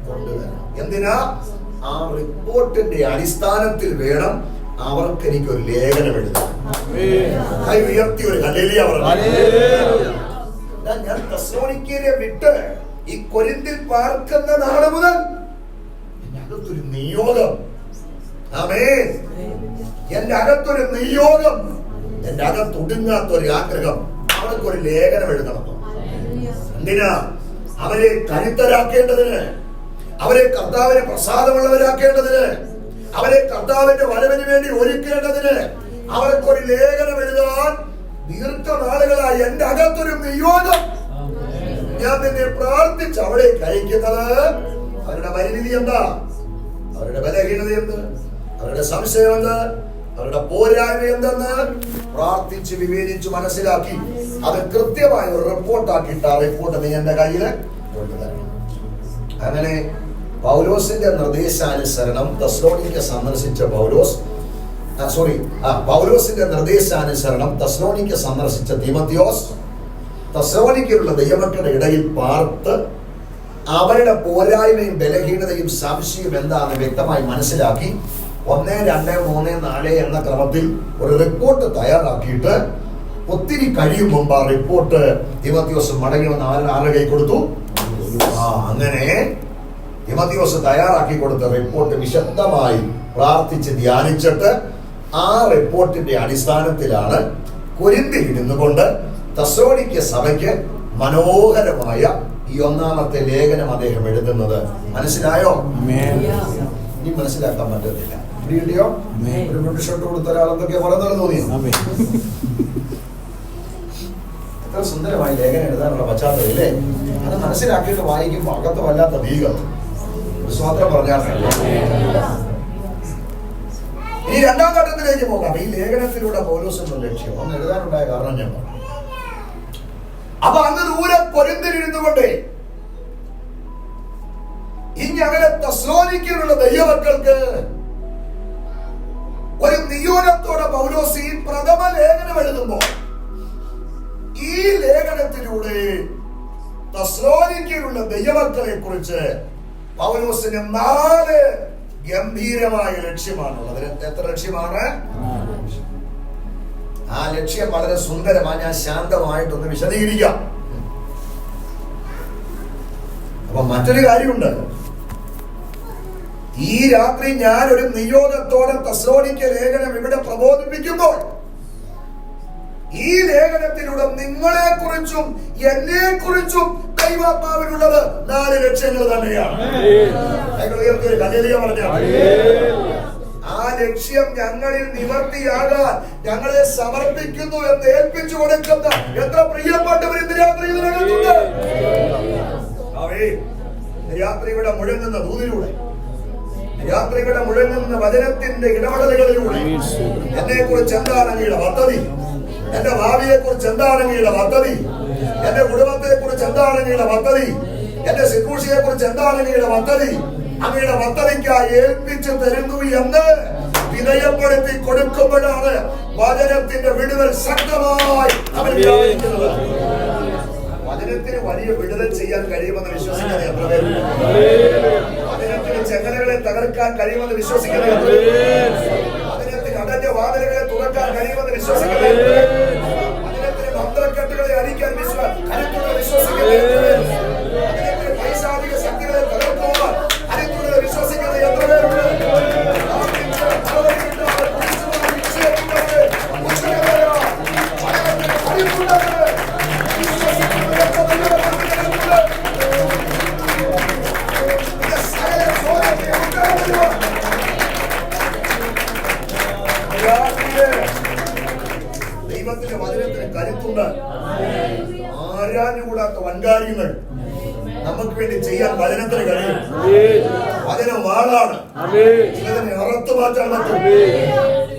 കൊണ്ടുവരണം. എന്തിനാ? ആ റിപ്പോർട്ടിന്റെ അടിസ്ഥാനത്തിൽ വേണം അവർക്ക് എനിക്കൊരു ലേഖനം എഴുതാൻ. കൈ ഉയർത്തി ഒരു ഹല്ലേലൂയ പറഞ്ഞു. ഞാൻ തെസ്സലോനിക്കയെ വിട്ട് ഈ കൊരിന്തിൽ പാർക്കുന്ന നാൾ മുതൽ എന്റെ അകത്തൊരു നിയോഗം, ആമേൻ, എന്റെ അകത്തൊരു നിയോഗം, എന്റെ അകത്തൊടുങ്ങാത്തൊരു ആഗ്രഹം, അവർക്കൊരു ലേഖനം എഴുതണം. എന്തിനാ? അവരെ കരുത്തരാക്കേണ്ടതിന്, അവരെ കർത്താവിന് പ്രസാദമുള്ളവരാക്കേണ്ടതിന്, അവരെ കർത്താവിന്റെ വരവിന് വേണ്ടി ഒരുക്കേണ്ടതിന് അവർക്കൊരു ലേഖനം എഴുതാൻ ദീർഘനാളുകളായി എന്റെ അകത്തൊരു നിയോഗം. ഞാൻ നിന്നെ പ്രാർത്ഥിച്ച് അവിടെ അയക്കുന്നത് അവരുടെ പരിമിതി എന്താ, അവരുടെ ബലഹീനത എന്ത്, അവരുടെ സംശയം എന്ത്, അവരുടെ പോരായ്മ എന്തെന്ന് പ്രാർത്ഥിച്ച് വിവേചിച്ച് മനസ്സിലാക്കി അത് കൃത്യമായ ഒരു റിപ്പോർട്ടാക്കിയിട്ട് ആ റിപ്പോർട്ട് നീ എന്റെ കയ്യില് കൊണ്ടുതരണം. അങ്ങനെ പൗലോസിന്റെ നിർദ്ദേശാനുസരണം തെസ്സലോനിക്ക സന്ദർശിച്ച പൗലോസിന്റെ നിർദ്ദേശാനുസരണം തെസ്സലോനിക്ക സന്ദർശിച്ച തിമോഥെയോസ് തെസ്സലോനിക്കയിലുള്ള ദൈവമക്കളുടെ ഇടയിൽ പാർത്ത് അവരുടെ പോരായ്മയും ബലഹീനതയും സംശയവും എന്താണെന്ന് വ്യക്തമായി മനസ്സിലാക്കി 1, 2, 3, 4 എന്ന ക്രമത്തിൽ ഒരു റിപ്പോർട്ട് തയ്യാറാക്കിയിട്ട് ഒത്തിരി കഴിയും മുമ്പ് ആ റിപ്പോർട്ട് തിമോഥെയോസ് മടങ്ങി വന്ന് ആരുടെ കൈ കൊടുത്തു. അങ്ങനെ തിമോഥെയോസ് തയ്യാറാക്കി കൊടുത്ത റിപ്പോർട്ട് വിശദമായി പ്രാർത്ഥിച്ച് ധ്യാനിച്ചിട്ട് ആ റിപ്പോർട്ടിന്റെ അടിസ്ഥാനത്തിലാണ് കൊരിന്തിൽ ഇരുന്നുകൊണ്ട് തെസ്സലോനിക്ക സഭയ്ക്ക് മനോഹരമായ ഈ 1ാമത്തെ ലേഖനം അദ്ദേഹം എഴുതുന്നത്. മനസ്സിലായോ? ഇനി മനസ്സിലാക്കാൻ പറ്റത്തില്ല. ഒരു ബ്രിട്ടീഷോട്ട് കൊടുത്ത ഒരാൾ എന്തൊക്കെ പറയുന്നത് തോന്നിയോ? എത്ര സുന്ദരമായി ലേഖനം എഴുതാനുള്ള പശ്ചാത്തലം ഇല്ലേ? അത് മനസ്സിലാക്കിയിട്ട് വായിക്കുമ്പോൾ അകത്ത് വല്ലാത്ത ഭീകം. സ്വാതന്ത്ര്യം പറഞ്ഞാൽ ഇനി 2ാം ഘട്ടത്തിലേക്ക് പോകാം. ഈ ലേഖനത്തിലൂടെ പൗലോസിന്റെ ലക്ഷ്യം ഒന്ന് എഴുതാനുണ്ടായ കാരണം ഞാൻ പറഞ്ഞു. അപ്പൊ അങ്ങ് ദൂരെ കൊരിന്തിലിരുന്നു കൊണ്ട് ഇനി അങ്ങനെ തെസ്സലോനിക്കയിലുള്ള ദൈവമക്കൾക്ക് ഒരു നിയോഗത്തോടെ പൗലോസ് ഈ പ്രഥമ ലേഖനം എഴുതുമ്പോൾ ഈ ലേഖനത്തിലൂടെ തെസ്സലോനിക്കയിലുള്ള ദൈവമക്കളെ കുറിച്ച് പൗലോസിന് 4 ഗംഭീരമായ ലക്ഷ്യമാണുള്ളത്. എത്ര ലക്ഷ്യമാണ്? ആ ലക്ഷ്യം വളരെ സുന്ദരമാണ്. ഞാൻ ശാന്തമായിട്ടൊന്ന് വിശദീകരിക്കാം. അപ്പൊ മറ്റൊരു കാര്യമുണ്ട്. ഈ രാത്രി ഞാൻ ഒരു നിയോഗത്തോടെ തെസ്സലോനിക്ക ലേഖനം ഇവിടെ പ്രബോധിപ്പിക്കുമ്പോൾ ഈ ലേഖനത്തിലൂടെ നിങ്ങളെ കുറിച്ചും എന്നെ കുറിച്ചും ദൈവാത്മാവിനുള്ളത് 4 ലക്ഷ്യങ്ങൾ തന്നെയാണ്. ആ ലക്ഷ്യം ഞങ്ങളിൽ നിവർത്തിയാകാൻ ഞങ്ങളെ സമർപ്പിക്കുന്നു എന്ന് ഏൽപ്പിച്ചു കൊടുക്കുന്ന എത്ര പ്രിയപ്പെട്ടവർ ഇന്ന് രാത്രി ഇതിനകത്തുണ്ട്. രാത്രിയുടെ മുഴങ്ങുന്ന ദൂതിലൂടെ, രാത്രിയുടെ മുഴങ്ങുന്ന വചനത്തിന്റെ ഇടപെടലുകളിലൂടെ എന്നെ കുറിച്ച് എന്താണ് അങ്ങയുടെ പദ്ധതി, എന്റെ ഭാവിയെ കുറിച്ച് എന്താണ് അങ്ങയുടെ പദ്ധതി, എന്റെ കുടുംബത്തെ കുറിച്ച് എന്താണ് അങ്ങയുടെ പദ്ധതി, എന്റെ ശുശ്രൂഷയെ കുറിച്ച് എന്താണ് അങ്ങയുടെ പദ്ധതി, അങ്ങയുടെ പദ്ധതിക്കായി ഏൽപ്പിച്ചു തരുന്നു എന്ന് വിധേയപ്പെടുത്തി കൊടുക്കുമ്പോഴാണ് വചനത്തിന്റെ വിടുതൽ ശക്തമായി അവൻ വ്യാപരിക്കുന്നത്. വചനത്തിന് വലിയ വിടുതൽ ചെയ്യാൻ കഴിയുമെന്ന് വിശ്വസിക്കുന്നത് എത്ര പേരുണ്ട്? വചനത്തിന് ചെങ്ങലകളെ തകർക്കാൻ കഴിയുമെന്ന് വിശ്വസിക്കുന്നത് എത്ര പേരുണ്ട്? വചനത്തിന് അടഞ്ഞ വാതിലുകളെ തുറക്കാൻ കഴിയുമെന്ന് വിശ്വസിക്കുന്നത് എത്ര പേരുണ്ട്? വചനത്തിന് മന്ത്രക്കെട്ടുകളെ അടിക്കാൻ കരുത്തുള്ള വിശ്വസിക്കുന്നത് എത്ര പേരുണ്ട്? വചനത്തിന് പൈശാചിക ശക്തികളെ തകർക്കുവാൻ കരുത്തുള്ള വിശ്വസിക്കുന്നത് എത്ര പേരുണ്ട്? ദൈവത്തിന്റെ വചനത്തിന് കരുത്തുണ്ട്. ആരാഞ്ഞുകൂടാത്ത വൻകാര്യങ്ങൾ നമുക്ക് വേണ്ടി ചെയ്യാൻ വചനത്തിന് കഴിയും. വചനം വാളാണ്. ഇതിനെ അറുത്തു മാറ്റാൻ പറ്റും.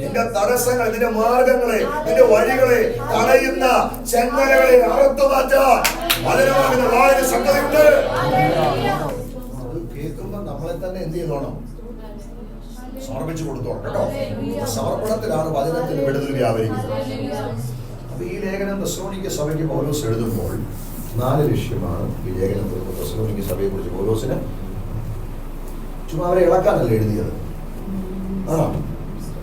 നിന്റെ തടസ്സങ്ങൾ, നിന്റെ മാർഗങ്ങളെ, നിന്റെ വഴികളെ തടയുന്ന ചെങ്ങലകളെ അറുത്തു മാറ്റാൻ വചനമാകുന്ന വാളിന് ശക്തിയുണ്ട്. അത് കേൾക്കുമ്പോൾ നമ്മളെ തന്നെ എന്ത് ചെയ്തോണം? സമർപ്പിച്ചു കൊടുത്തോണം കേട്ടോ. സമർപ്പണത്തിലാണ് വചനത്തിന് വിടുതൽ വ്യാപരിക്കുന്നത്. അപ്പൊ ഈ ലേഖനം തെസ്സലോനിക്ക സഭയ്ക്ക് പൗലോസ് എഴുതുമ്പോൾ 4 ലക്ഷ്യമാണ് ഈ ലേഖനത്തിൽ. തെസ്സലോനിക്ക സഭയെ കുറിച്ച് പൗലോസിന് ചുമ്മാ അവരെ ഇളക്കാനല്ല എഴുതിയത്.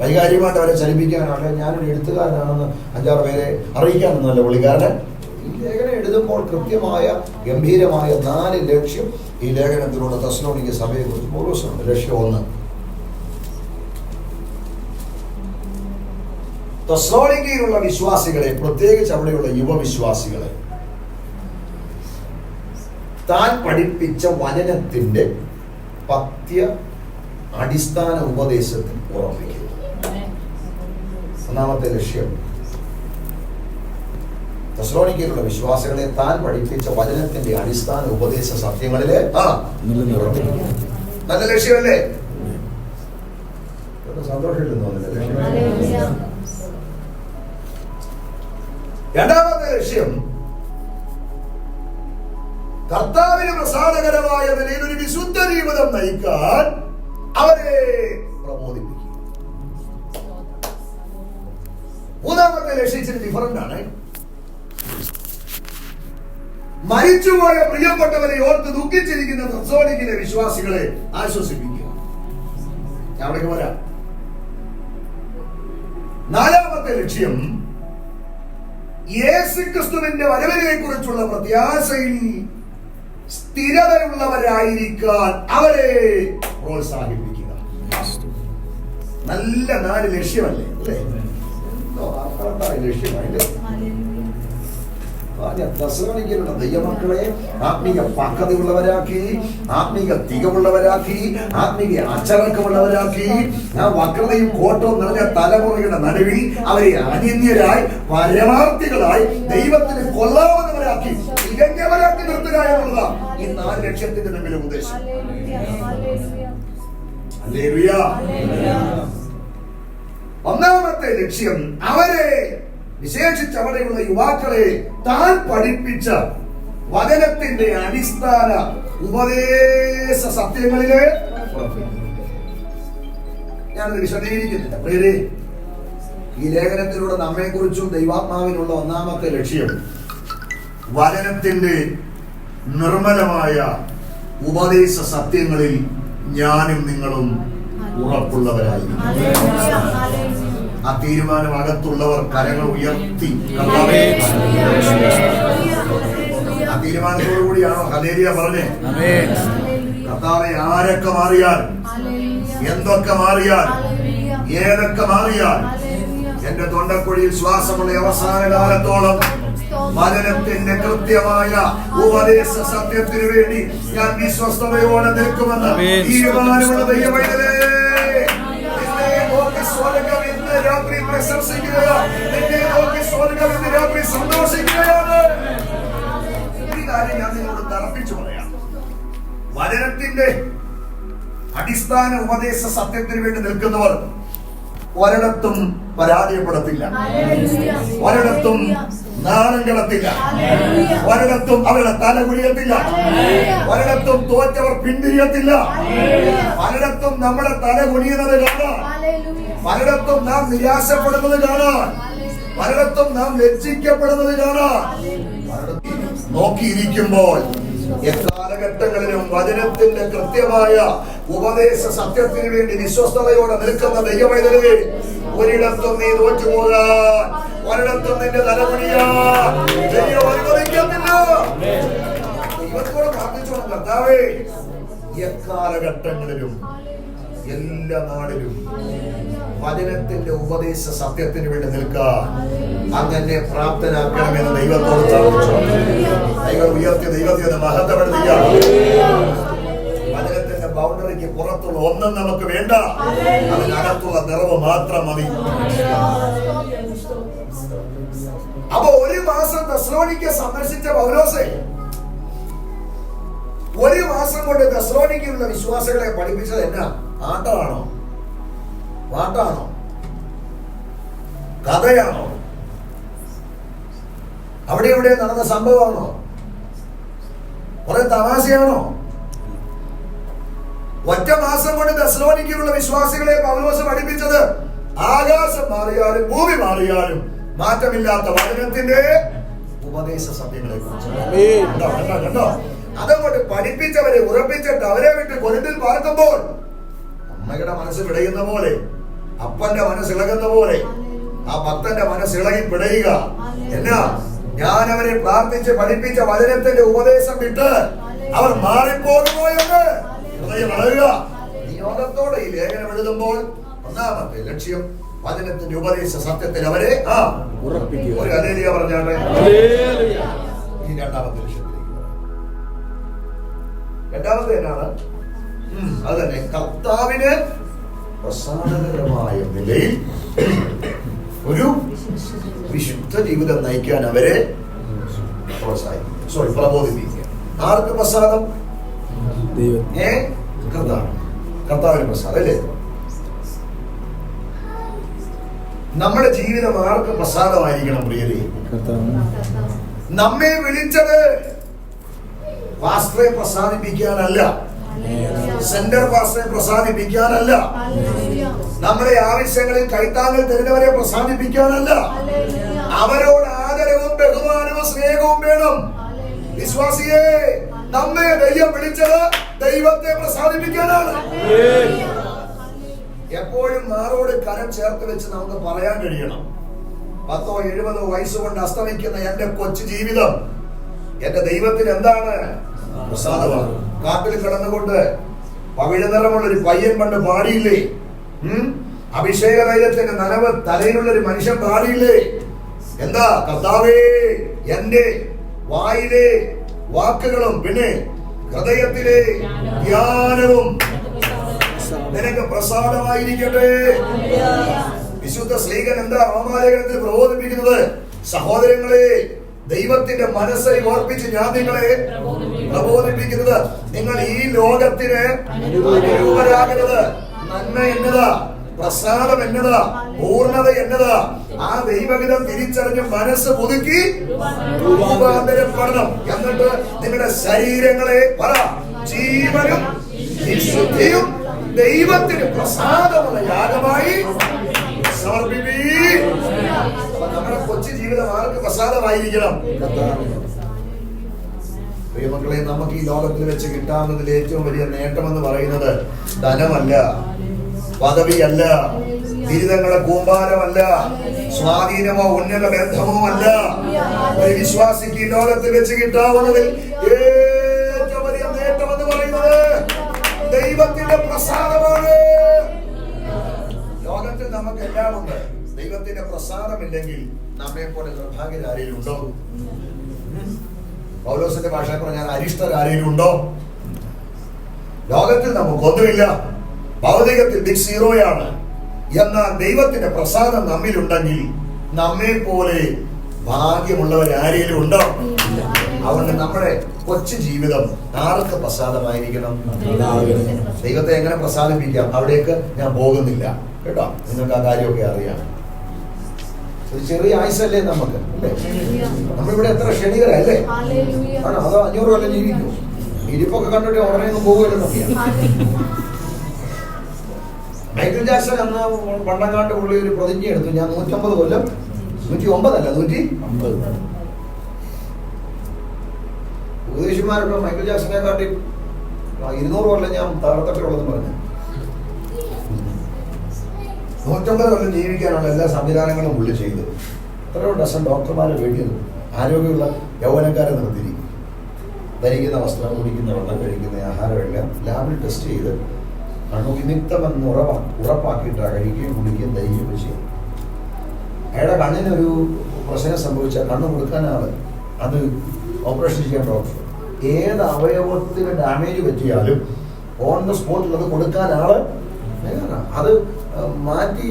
വൈകാരികമായിട്ട് അവരെ ചലിപ്പിക്കാനാണ്, ഞാനൊരു എഴുത്തുകാരനാണെന്ന് 5-6 പേരെ അറിയിക്കാനൊന്നുമല്ല പുള്ളിക്കാരൻ. ഈ ലേഖനം എഴുതുമ്പോൾ കൃത്യമായ ഗംഭീരമായ 4 ലക്ഷ്യം ഈ ലേഖനത്തിലൂടെ തെസ്സലോനിക്ക സഭയെ കുറിച്ച് പൗലോസുണ്ട്. ലക്ഷ്യം 1, തെസ്സലോനിക്കയിലുള്ള വിശ്വാസികളെ, പ്രത്യേകിച്ച് അവിടെയുള്ള യുവവിശ്വാസികളെ താൻ പഠിപ്പിച്ച വചനത്തിന്റെ പഥ്യ അടിസ്ഥാന ഉപദേശത്തിൽ ഉറപ്പിക്കുന്നു. ഒന്നാമത്തെ ലക്ഷ്യം, തെസ്സലോനിക്കയിലുള്ള വിശ്വാസികളെ താൻ പഠിപ്പിച്ച വചനത്തിന്റെ അടിസ്ഥാന ഉപദേശ സത്യങ്ങളിലെ നിലനിർത്തുന്നു. നല്ല ലക്ഷ്യമല്ലേ? സന്തോഷമില്ലെന്ന് തോന്നുന്നില്ല. രണ്ടാമത്തെ ലക്ഷ്യം, കർത്താവിന് പ്രസാദകരമായ നിലയിൽ ഒരു വിശുദ്ധ ജീവിതം നയിക്കാൻ അവരെ പ്രബോധിപ്പിക്കും. മൂന്നാമത്തെ ലക്ഷ്യം ഇച്ചിരി ഡിഫറന്റ് ആണ്. മരിച്ചുപോയ പ്രിയപ്പെട്ടവരെ ഓർത്ത് ദുഃഖിച്ചിരിക്കുന്ന തെസ്സലോനിക്കയിലെ വിശ്വാസികളെ ആശ്വസിപ്പിക്കുക. ഞാൻ അവിടേക്ക് വരാം. നാലാമത്തെ ലക്ഷ്യം, യേശുക്രിസ്തുവിന്റെ വരവിനെ കുറിച്ചുള്ള പ്രത്യാശയിൽ സ്ഥിരതയുള്ളവരായിരിക്കാൻ അവരെ പ്രോത്സാഹിപ്പിക്കുക. നല്ല 4 ലക്ഷ്യമല്ലേ? അല്ലേ? ലക്ഷ്യമായില്ലേ? തെസ്സലോനിക്കയിലുള്ള ദൈവമക്കളെ ആത്മീക പക്വതയുള്ളവരാക്കി, ആത്മീക തികവുള്ളവരാക്കി, ആത്മീക അച്ചടക്കമുള്ളവരാക്കി, ആ വക്രതയും കോട്ടവും നിറഞ്ഞ തലമുറയുടെ നടുവിൽ അവരെ അനന്യരായി, പരമാർത്ഥികളായി, ദൈവത്തിന് കൊള്ളാവുന്നവരാക്കി, തികഞ്ഞവരാക്കി നിർത്തുക എന്നുള്ളതാണ് ഈ 4 ലക്ഷ്യത്തിന്റെ മുമ്പിലെ ഉദ്ദേശം. ഹല്ലേലൂയ. ഒന്നാമത്തെ ലക്ഷ്യം, അവരെ, വിശേഷിച്ച് അവിടെയുള്ള യുവാക്കളെ താൻ പഠിപ്പിച്ച വചനത്തിന്റെ അടിസ്ഥാന ഉപദേശ സത്യങ്ങളിലെ ഞാനത് വിശദീകരിക്കുന്നില്ല. പ്രിയരേ, ഈ ലേഖനത്തിലൂടെ നമ്മെക്കുറിച്ചും ദൈവാത്മാവിനുള്ള ഒന്നാമത്തെ ലക്ഷ്യം വചനത്തിന്റെ നിർമ്മലമായ ഉപദേശ സത്യങ്ങളിൽ ഞാനും നിങ്ങളും ഉറപ്പുള്ളവരായി. ആ തീരുമാനം അകത്തുള്ളവർ കരങ്ങൾ ഉയർത്തി ആ തീരുമാനത്തോടു കൂടിയാണോ ഹല്ലേലൂയ പറഞ്ഞേ? കർത്താവേ, ആരൊക്കെ മാറിയാൽ, എന്തൊക്കെ മാറിയാൽ, ഏതൊക്കെ മാറിയാൽ, എന്റെ തൊണ്ടക്കുഴിയിൽ ശ്വാസമുള്ള അവസാന കാലത്തോളം വചനത്തിന്റെ കൃത്യമായ ഉപദേശ സത്യത്തിന് വേണ്ടി ഞാൻ വിശ്വസ്തയോടെ നിൽക്കുമെന്ന് തീരുമാനമുള്ള ദൈവമേ, സ്വർഗം ഇന്ന് രാത്രി പ്രശംസിക്കുകയാണ്. എന്നെ നോക്കി സ്വർഗം ഇന്ന് രാത്രി സന്തോഷിക്കുകയാണ്. ഈ കാര്യം ഞാൻ നിങ്ങളോട് തറപ്പിച്ചു പറയാം. വചനത്തിന്റെ അടിസ്ഥാന ഉപദേശ സത്യത്തിന് വേണ്ടി നിൽക്കുന്നവർ ഒരിടത്തും പരാജയപ്പെടത്തില്ല, ഒരിടത്തും നാണം കിടത്തില്ല, ഒരിടത്തും അവരുടെ തല കുഴിയത്തില്ല, ഒരിടത്തും തോറ്റവർ പിന്തിരിയത്തില്ല, പലയിടത്തും നമ്മുടെ തല കുനിയുന്നത് കാണാം. പലയിടത്തും നാം നിരാശപ്പെടുന്നത് കാണാൻ, പലയിടത്തും നാം ലജ്ജിക്കപ്പെടുന്നത് കാണാൻ. നോക്കിയിരിക്കുമ്പോൾ എക്കാലഘട്ടങ്ങളിലും വചനത്തിന്റെ കൃത്യമായ ഉപദേശ സത്യത്തിന് വേണ്ടി വിശ്വസ്തയോടെ നിൽക്കുന്ന ദൈവമൈതലേ, ഒരിടത്തും നീ തോറ്റുപോകാൻ, ഒരിടത്തും നിന്റെ തലമുടിയാൻ ദൈവം അനുവദിക്കത്തില്ല. ദൈവത്തോട് പ്രാർത്ഥിച്ചോണം, കർത്താവേ എക്കാലഘട്ടങ്ങളിലും എല്ലാ നാടിലും വചനത്തിന്റെ ഉപദേശ സത്യത്തിന് വേണ്ടി നിൽക്കാൻ അങ്ങനെ പ്രാപ്തനാക്കണമെന്ന് ദൈവത്തോട് പ്രാർത്ഥിച്ചു. ദൈവം ഉയർത്തി ദൈവത്തെ മഹത്വപ്പെടുത്തുക. വചനത്തിന്റെ ബൗണ്ടറിക്ക് പുറത്തുള്ള ഒന്നും നമുക്ക് വേണ്ട, അതിനകത്തുള്ള നിറവ് മാത്രം മതി. അപ്പൊ ഒരു മാസം തെസ്സലോനിക്ക സന്ദർശിച്ച പൗലോസേ, ഒരു മാസം കൊണ്ട് തെസ്സലോനിക്കയിലുള്ള വിശ്വാസികളെ പഠിപ്പിച്ചത് എന്നാ? ആട്ടമാണോ? പാട്ടാണോ? കഥയാണോ? അവിടെ ഇവിടെ നടന്ന സംഭവമാണോ? കുറെ തമാശയാണോ? ഒറ്റ മാസം കൊണ്ട് തെസ്സലോനിക്കയിലുള്ള വിശ്വാസികളെ പൗലോസ് പഠിപ്പിച്ചത് ആകാശം മാറിയാലും ഭൂമി മാറിയാലും മാറ്റമില്ലാത്ത വചനത്തിന്റെ ഉപദേശ സത്യങ്ങളെ കുറിച്ച്. കണ്ടോ? അതുകൊണ്ട് പഠിപ്പിച്ചവരെ ഉറപ്പിച്ചിട്ട് അവരെ വിട്ട് കൊരിന്തിൽ പാർക്കുമ്പോൾ അമ്മയുടെ മനസ്സ് പിടയുന്ന പോലെ, അപ്പന്റെ മനസ്സ് ഇളകുന്ന പോലെ ആ ഭക്തന്റെ മനസ്സ് ഇളകി പിടയുക. എന്നാ? ഞാൻ അവരെ പ്രാർത്ഥിച്ച് പഠിപ്പിച്ച വചനത്തിന്റെ ഉപദേശം വിട്ട് അവർ മാറിപ്പോകുമോ എന്ന് ഹൃദയം വളരുക. നിയോഗത്തോടെ ഈ ലേഖനം എഴുതുമ്പോൾ ഒന്നാമത്തെ ലക്ഷ്യം വചനത്തിന്റെ ഉപദേശ സത്യത്തിൽ അവരെ ഉറപ്പിക്കുക. ഒരു ഹല്ലേലൂയ പറഞ്ഞാട്ടെ. ഈ രണ്ടാമത്തെ ലക്ഷ്യത്തിലേക്ക് രണ്ടാമത്തെ എന്നാണ്? അത് തന്നെ, കർത്താവിന് പ്രസാദകരമായ നിലയിൽ ഒരു വിശുദ്ധ ജീവിതം നയിക്കാൻ അവരെ പ്രബോധിപ്പിക്കുക. ആർക്ക് പ്രസാദം? കർത്താവിന് പ്രസാദം അല്ലേ? നമ്മുടെ ജീവിതം ആർക്ക് പ്രസാദമായിരിക്കണം പ്രിയരേ? നമ്മെ വിളിച്ചത് പാസ്റ്ററെ പ്രസാദിപ്പിക്കാനല്ല, സെന്റർ പാസ്റ്ററെ പ്രസാദിപ്പിക്കാനല്ല, നമ്മുടെ ആവശ്യങ്ങളിൽ കൈത്താങ്ങൽ തരുന്നവരെ പ്രസാദിപ്പിക്കാനല്ല. അവരോട് ആദരവും ബഹുമാനവും സ്നേഹവും വേണം. വിശ്വാസിയെ, നമ്മെ ദൈവം വിളിച്ചത് ദൈവത്തെ പ്രസാദിപ്പിക്കാനാണ്. എപ്പോഴും മാറോട് കരം ചേർത്ത് വെച്ച് നമുക്ക് പറയാൻ കഴിയണം, 10 70 വയസ്സുകൊണ്ട് അസ്തമിക്കുന്ന എന്റെ കൊച്ചു ജീവിതം എന്റെ ദൈവത്തിന് എന്താണ്? പ്രസാദമാണ്. കാട്ടിൽ കിടന്നുകൊണ്ട് പവിഴ നിറമുള്ള ഒരു പയ്യൻ പണ്ട് പാടിയില്ലേ? അഭിഷേക തൈലത്തിന്റെ നനവ് തലയിലുള്ള ഒരു മനുഷ്യൻ പാടിയില്ലേ? എന്താ? കർത്താവേ, എന്റെ വായിലെ വാക്കുകളും പിന്നെ ഹൃദയത്തിലെ ധ്യാനവും നിനക്ക് പ്രസാദമായിരിക്കട്ടെ. വിശുദ്ധ ശ്ലീഹൻ എന്താ റോമാലേഖനത്തിൽ പ്രബോധിപ്പിക്കുന്നത്? സഹോദരങ്ങളെ, ദൈവത്തിന്റെ മനസ്സை ഓർപ്പിച്ച് ഞാൻ നിങ്ങളെ പ്രബോധിപ്പിക്കുന്നത്, നിങ്ങൾ ഈ ലോകത്തിന് അനുരൂപരാകരുത്. നന്മ എന്നതാ? പ്രസാദം എന്നതാ? പൂർണ്ണത എന്നതാ? ആ ദൈവഹിതം തിരിച്ചറിഞ്ഞ് മനസ്സ് പുതുക്കി രൂപാന്തരപ്പെടണം. എന്നിട്ട് നിങ്ങളുടെ ശരീരങ്ങളെ ജീവനും വിശുദ്ധിയും ദൈവത്തിന് പ്രസാദമുള്ള യാഗമായി സമർപ്പിപ്പീൻ. നമ്മുടെ കൊച്ചു ജീവിതം ആർക്ക് പ്രസാദമായിരിക്കണം? പ്രിയമക്കളെ, നമുക്ക് ഈ ലോകത്തിൽ വെച്ച് കിട്ടാവുന്നതിൽ ഏറ്റവും വലിയ നേട്ടമെന്ന് പറയുന്നത് ധനമല്ല, പദവിയല്ല, ബിരുദങ്ങളെ കൂമ്പാരമല്ല, സ്വാധീനമോ ഉന്നത ബന്ധമോ അല്ല. ഒരു വിശ്വാസിക്ക് ഈ ലോകത്തിൽ വെച്ച് കിട്ടാവുന്നതിൽ ഏറ്റവും വലിയ നേട്ടമെന്ന് പറയുന്നത് ദൈവത്തിന്റെ പ്രസാദമാണ്. ലോകത്തിൽ നമുക്ക് എല്ലാം ഉണ്ട്. ദൈവത്തിന്റെ പ്രസാദമില്ലെങ്കിൽ നമ്മെ പോലെ നിർഭാഗ്യരാരെയും ഉണ്ടോ? പൗലോസിന്റെ ഭാഷ പറഞ്ഞാൽ അരിഷ്ടരാരെയും ഉണ്ടോ? ലോകത്തിൽ നമുക്കൊന്നുമില്ല, ഭൗതികത്തിൽ ബിഗ് സീറോയാണ്. എന്നാൽ ദൈവത്തിന്റെ പ്രസാദം നമ്മിലുണ്ടെങ്കിൽ നമ്മെ പോലെ ഭാഗ്യമുള്ളവരാരെയും ഉണ്ടോ? അതുകൊണ്ട് നമ്മുടെ കൊച്ചു ജീവിതം ആർക്ക് പ്രസാദമായിരിക്കണം? ദൈവത്തെ എങ്ങനെ പ്രസാദിപ്പിക്കാം? അവിടേക്ക് ഞാൻ പോകുന്നില്ല കേട്ടോ, നിങ്ങൾക്ക് ആ കാര്യമൊക്കെ അറിയാം. ഒരു ചെറിയ ആയുസല്ലേ നമുക്ക്, അല്ലേ? നമ്മളിവിടെ എത്ര ക്ഷണികരല്ലേ? ആണോ? അതോ 500 കൊല്ലം ജീവിക്കും? ഇരിപ്പൊക്കെ കണ്ടിട്ട് ഉടനെ ഒന്നും പോകുമല്ലോ. മൈക്കിൾ ജാക്സൺ അന്ന് പണ്ടങ്ങാണ്ട് പുള്ളി ഒരു പ്രതിജ്ഞ എടുത്തു, ഞാൻ 150 കൊല്ലം, 109 അല്ല 150. ഉപദേശിമാരൊക്കെ മൈക്കിൾ ജാക്സനെ കാട്ടി 200 കൊല്ലം ഞാൻ തകർത്തിട്ടുള്ളതെന്ന് പറഞ്ഞു. 150 കൊല്ലം ജീവിക്കാനുള്ള എല്ലാ സംവിധാനങ്ങളും പുള്ളി ചെയ്തു. എത്രയോ ഡസൻ ഡോക്ടർമാരെ വേണ്ടിയത്. ആരോഗ്യമുള്ള യൗവനക്കാരെ നിർത്തിയിരിക്കും. ധരിക്കുന്ന വസ്ത്രം, കുടിക്കുന്ന വെള്ളം, കഴിക്കുന്ന ആഹാരമെല്ലാം ലാബിൽ ടെസ്റ്റ് ചെയ്ത് അണുവിമുക്തമെന്ന് ഉറപ്പാക്കിയിട്ടാണ് കഴിക്കുകയും കുടിക്കുകയും ധരിക്കുകയും ചെയ്യും. അയാളുടെ കണ്ണിനൊരു പ്രശ്നം സംഭവിച്ചാൽ കണ്ണ് കൊടുക്കാനാണ് അത് ഓപ്പറേഷൻ ചെയ്യാൻ ഡോക്ടർ. ഏത് അവയവത്തിന് ഡാമേജ് പറ്റിയാലും ഓൺ ദ സ്പോട്ടിൽ അത് കൊടുക്കാൻ ആള് അത് മാറ്റി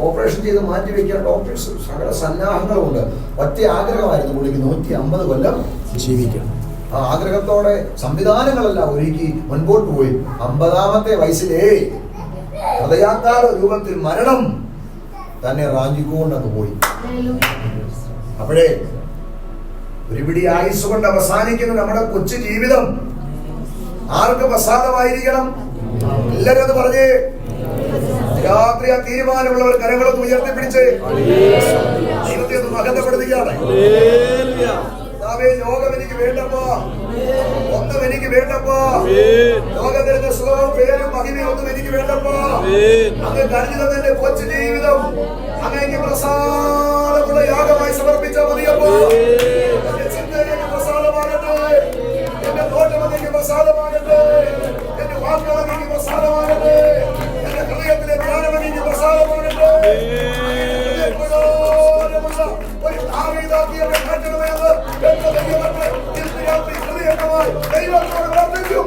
ഓപ്പറേഷൻ ചെയ്ത് മാറ്റി വെക്കാൻ ഡോക്ടേഴ്സ് സകല സന്നാഹങ്ങളുമുണ്ട്. ഒറ്റ ആഗ്രഹമായിരുന്നു പുള്ളിക്ക് 150 കൊല്ലം ജീവിക്കണം. ആ ആഗ്രഹത്തോടെ സംവിധാനങ്ങളെല്ലാം ഒരുക്കി മുൻപോട്ട് പോയി. 50ാമത്തെ വയസ്സിലേ ഹൃദയാഘാത രൂപത്തിൽ മരണം തന്നെ റാഞ്ചിക്കൊണ്ടങ്ങ് പോയി. അപ്പോഴേ ഒരു പിടി ആയുസ് കൊണ്ട് അവസാനിക്കുന്ന നമ്മുടെ കൊച്ചു ജീവിതം ആർക്ക് പ്രസാദമായിരിക്കണം? എല്ലാവരും അത് പറഞ്ഞേ. രാത്രി ആ തീരുമാനമുള്ളവർ കരങ്ങളൊന്ന് ഉയർത്തിപ്പിടിച്ച് ദൈവത്തെ ഒന്ന് മഹത്വപ്പെടുത്തുകയാണ്. ലോകം എനിക്ക് വേണ്ടപ്പോ, ഒന്നും എനിക്ക് വേണ്ടപ്പോ, ലോകം തരുന്ന സുഖവും പേരും മഹിമയും ഒന്നും എനിക്ക് വേണ്ടപ്പോ, അങ്ങ് കരുതി തന്നെ കൊച്ചു ജീവിതം അങ്ങേക്ക് പ്രസാദമുള്ള യാഗമായി സമർപ്പിച്ചാൽ മതിയപ്പോ. എന്റെ ചിന്തയിലേക്ക് പ്രസാദമാകട്ടെ, എന്റെ നോട്ടമതിക്ക് പ്രസാദമാകട്ടെ, എന്റെ വാക്കുകളതിക്ക് പ്രസാദമാകട്ടെ, എന്റെ ഹൃദയത്തിലെ ജ്ഞാനമതിക്ക് പ്രസാദമാകട്ടെ. ഒരു ദാവീദാക്കിയെ മാറ്റണമെന്ന് ദൈവത്തോട് പ്രാർത്ഥിക്കും.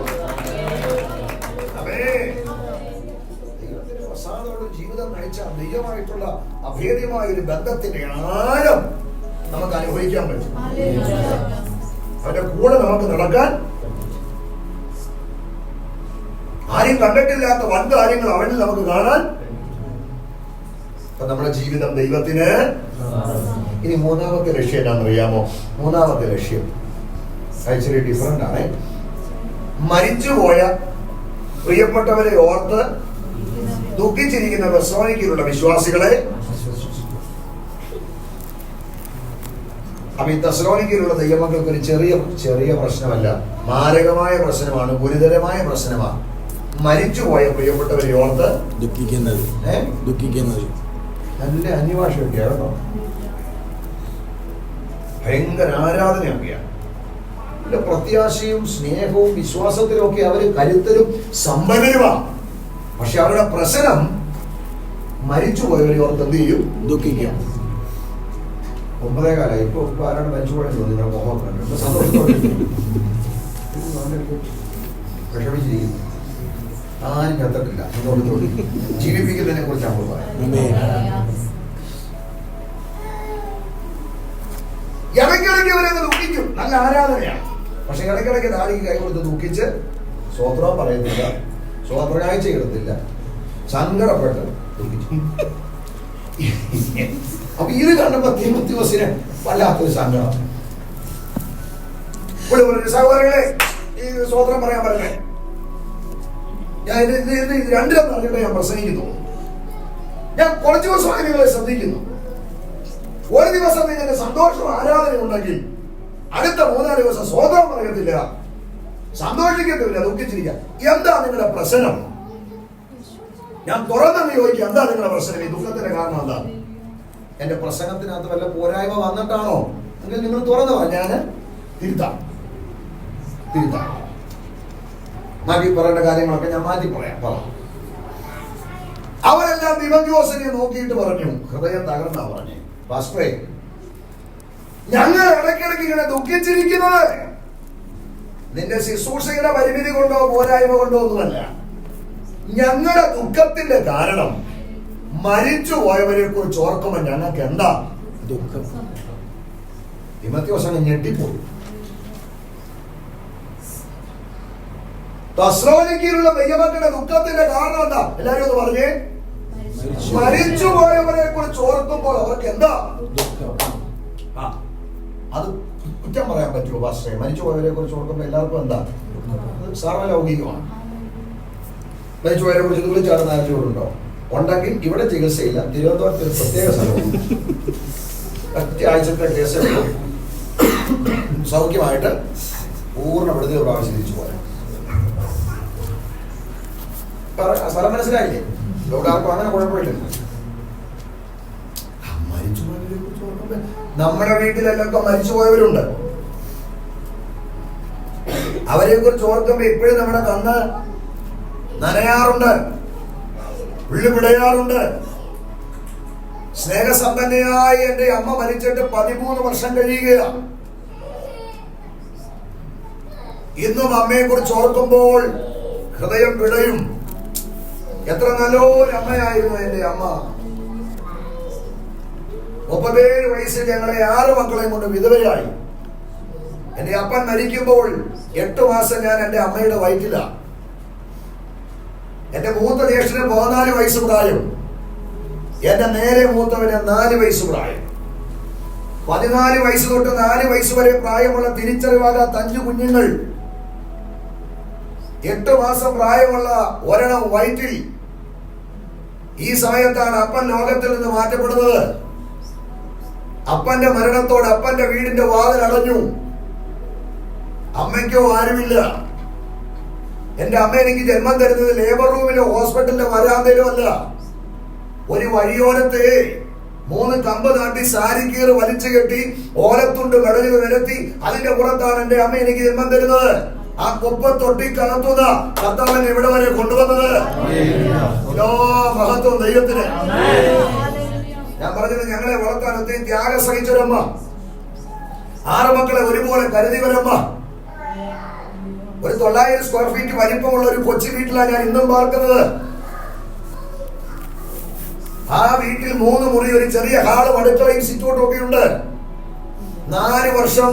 ദൈവത്തിന്റെ പ്രസാദമുള്ള ജീവിതം നയിച്ച ദൈവമായിട്ടുള്ള അഭേദ്യമായ ഒരു ബന്ധത്തിന്റെ ആഴം നമുക്ക് അനുഭവിക്കാൻ പറ്റും. അവന്റെ കൂടെ നമുക്ക് നടക്കാൻ, ആരും കണ്ടിട്ടില്ലാത്ത വൻ കാര്യങ്ങൾ അവനിൽ നമുക്ക് കാണാൻ. നമ്മുടെ ജീവിതം ദൈവത്തിന്. ഇനി മൂന്നാമത്തെ ലക്ഷ്യം എന്താണെന്നറിയാമോ? മൂന്നാമത്തെ ലക്ഷ്യം ഇച്ചിരി ഡിഫറൻ്റ് ആണ്. മരിച്ചുപോയ പ്രിയപ്പെട്ടവരെ ഓർത്ത് ദുഃഖിച്ചിരിക്കുന്ന തെസ്സലോനിക്കയിലുള്ള വിശ്വാസികളെ. അപ്പൊ ഈ തെസ്സലോനിക്കയിലുള്ള ദൈവമക്കൾക്ക് ഒരു ചെറിയ പ്രശ്നമല്ല, മാരകമായ പ്രശ്നമാണ്, ഗുരുതരമായ പ്രശ്നമാണ്. മരിച്ചുപോയ പ്രിയപ്പെട്ടവരെ ഓർത്ത് ദുഃഖിക്കുന്നത് നല്ല അന്യഭാഷയൊക്കെയാണ് കേട്ടോ. ഭയങ്കര ആരാധനയൊക്കെയാണ്. അവരുടെ പ്രത്യാശയും സ്നേഹവും വിശ്വാസത്തിലും ഒക്കെ അവർ കരുത്തരും സമ്പന്നരുമാണ്. പക്ഷെ അവരുടെ പ്രശ്നം മരിച്ചുപോയവരെ ഓർത്ത് എന്ത് ചെയ്യും? ദുഃഖിക്കും. 9:15 ഇപ്പൊ ആരാണ് മരിച്ചുപോയെന്ന് തോന്നി? നിങ്ങളുടെ മുഖം കണ്ടു സന്തോഷത്തോടെ വിഷമിച്ചിരിക്കുന്നു. ആരും ചത്തിട്ടില്ല, സന്തോഷത്തോടെ ജീവിപ്പിക്കുന്നതിനെ കുറിച്ചാണ് നമ്മൾ പറയുന്നത്. ഇടയ്ക്കിടയ്ക്ക് അവരങ്ങ് ദുഃഖിക്കും. നല്ല ആരാധനയാണ്. പക്ഷെ ഇടയ്ക്കിടയ്ക്ക് താടിക്ക് കൈ കൊടുത്ത് ദുഃഖിച്ച് സ്വോത്രം പറയത്തില്ല, സ്വോത്രകാഴ്ച എടുത്തില്ല, സങ്കടപ്പെട്ട് ദുഃഖിച്ചു. അപ്പൊ ഇത് കണ്ടപ്പോ തീമോത്തിയോസിന് വല്ലാത്തൊരു സങ്കടം. സഹോദരങ്ങളെ, ഈ സ്വോത്രം പറയാൻ പറഞ്ഞേ, ഞാൻ ഇത് രണ്ടിലും പറഞ്ഞിട്ട് ഞാൻ പ്രസംഗിക്കുന്നു. ഞാൻ കുറച്ച് ദിവസമായി നിങ്ങളെ ശ്രദ്ധിക്കുന്നു. ഒരു ദിവസം നിങ്ങൾക്ക് സന്തോഷവും ആരാധന ഉണ്ടെങ്കിൽ അടുത്ത 3-4 ദിവസം സ്വോത്രം പറയത്തില്ല, സന്തോഷിക്കത്തില്ല, ദുഃഖിച്ചിരിക്കുക. എന്താ നിങ്ങളുടെ പ്രശ്നം? ഞാൻ തുറന്നങ്ങ് ചോദിക്കുക, എന്താ നിങ്ങളുടെ പ്രശ്നം? ഈ ദുഃഖത്തിന്റെ കാരണം എന്താ? എന്റെ പ്രസംഗത്തിനകത്ത് വല്ല പോരായ്മ വന്നിട്ടാണോ? എങ്കിൽ നിങ്ങൾ തുറന്നു പറ, ഞാൻ തിരുത്താം. മാറ്റി പറയേണ്ട കാര്യങ്ങളൊക്കെ ഞാൻ മാറ്റി പറയാം. അവരെല്ലാം ദിവജോസിനെ നോക്കിയിട്ട് പറഞ്ഞു, ഹൃദയം തകർന്നാ പറഞ്ഞു, പാസ്റ്ററേ, ഞങ്ങൾ ഇടയ്ക്കിടയ്ക്ക് ഇങ്ങനെ ദുഃഖിച്ചിരിക്കുന്നത് നിന്റെ ശുശ്രൂഷയുടെ പരിമിതി കൊണ്ടോ പോരായ്മ കൊണ്ടോ ഒന്നുമല്ല. ഞങ്ങളുടെ ദുഃഖത്തിന്റെ കാരണം മരിച്ചുപോയവരെ കുറിച്ച് ഓർക്കുമ്പോൾ ഞങ്ങൾക്ക് എന്താ ദുഃഖം? തീമോത്തിയോസ് ഞെട്ടിപ്പോയി. തെസ്സലോനിക്കയിലുള്ള ദൈവമക്കളുടെ ദുഃഖത്തിന്റെ കാരണം എന്താ? എല്ലാവരും ഒന്ന് പറഞ്ഞേ. മരിച്ചുപോയവരെ കുറിച്ച് ഓർക്കുമ്പോൾ അവർക്ക് എന്താ ദുഃഖം? അത് കുറ്റം പറയാൻ പറ്റുമോ പാസ്റ്ററെ? മരിച്ചുപോയവരെ കുറിച്ച് ഓർക്കുമ്പോൾ എല്ലാവർക്കും എന്താ? സർവ്വലൗകികമാണ്. മരിച്ചുപോയവരെ കുറിച്ച് തുള്ളിച്ചാടുന്ന ആരോടുണ്ടോ? ഉണ്ടെങ്കിൽ ഇവിടെ ചികിത്സയില്ല, തിരുവനന്തപുരത്ത് ഒരു പ്രത്യേക സ്ഥലമുണ്ട്. ഒറ്റ ആഴ്ചത്തെ കേസ് സൗഖ്യമായിട്ട് പൂർണ്ണപ്പെടുത്തി പ്രാവശ്യം തിരിച്ചു പോരാ. സ്ഥലം മനസ്സിലായില്ലേ? ഇവിടെ ആർക്കും അങ്ങനെ കുഴപ്പമില്ല. മരിച്ചുപോയവരെ കുറിച്ച് ഓർക്കുമ്പോ നമ്മുടെ വീട്ടിലെല്ലാം മരിച്ചുപോയവരുണ്ട്. അവരെ കുറിച്ച് ഓർക്കുമ്പോ ഇപ്പോഴും നമ്മുടെ കണ്ണ് നനയാറുണ്ട്, ഉള്ളി വിടയാറുണ്ട്. സ്നേഹസമ്പന്നയായി എന്റെ അമ്മ മരിച്ചിട്ട് 13 വർഷം കഴിയുകയാണ്. ഇന്നും അമ്മയെ കുറിച്ച് ഓർക്കുമ്പോൾ ഹൃദയം പിടയും. എത്ര നല്ലൊരു അമ്മയായിരുന്നു എന്റെ അമ്മ. 37 വയസ്സിൽ ഞങ്ങളെ 6 മക്കളെയും കൊണ്ട് വിധവയായി. എന്റെ അപ്പൻ മരിക്കുമ്പോൾ 8 മാസം ഞാൻ എന്റെ അമ്മയുടെ വയറ്റിലാണ്. എന്റെ മൂത്ത ജ്യേഷ്ഠന് 14 വയസ്സ് പ്രായം, എന്റെ നേരെ മൂത്തവന് 4 വയസ്സ് പ്രായം. 14 വയസ്സ് തൊട്ട് 4 വയസ്സ് വരെ പ്രായമുള്ള തിരിച്ചറിവാകാത്ത 5 കുഞ്ഞുങ്ങൾ, 8 മാസം പ്രായമുള്ള ഒരെണ്ണം വയറ്റിൽ. ഈ സമയത്താണ് അപ്പൻ ലോകത്തിൽ നിന്ന് മാറ്റപ്പെടുന്നത്. അപ്പന്റെ മരണത്തോട് അപ്പന്റെ വീടിന്റെ വാതിൽ അടഞ്ഞു. അമ്മയ്ക്കോ ആരുമില്ല. എന്റെ അമ്മ എനിക്ക് ജന്മം തരുന്നത് ലേബർ റൂമിലോ ഹോസ്പിറ്റലിന്റെ വരാന്തയിലോ അല്ല. ഒരു വഴിയോരത്തെ 3 കമ്പ് നാട്ടി സാരിക്കീറ് വലിച്ചു കെട്ടി ഓലത്തുണ്ട് കടലിൽ നിരത്തി അതിന്റെ പുറത്താണ് എന്റെ അമ്മ എനിക്ക് ജന്മം തരുന്നത്. ആ കൊപ്പത്തൊട്ടിക്കകത്തുന്ന കർത്താവിനെ ഇവിടെ വരെ കൊണ്ടുവന്നത്. മഹത്വം ദൈവത്തിന്. ഞാൻ പറഞ്ഞത്, ഞങ്ങളെ വളർത്താൻ ഒത്തിരി ത്യാഗം സഹിച്ചൊരമ്മ, 6 മക്കളെ ഒരുപോലെ കരുതിവരമ്മ. ഒരു 900 സ്ക്വയർ ഫീറ്റ് വലിപ്പമുള്ള ഒരു കൊച്ചു വീട്ടിലാണ് ഞാൻ ഇന്നും പാർക്കുന്നത്. ആ വീട്ടിൽ 3 മുറി, ഒരു ചെറിയ ഹാളും അടുക്കളയും സിറ്റൗട്ടും ഒക്കെ ഉണ്ട്. 4 വർഷം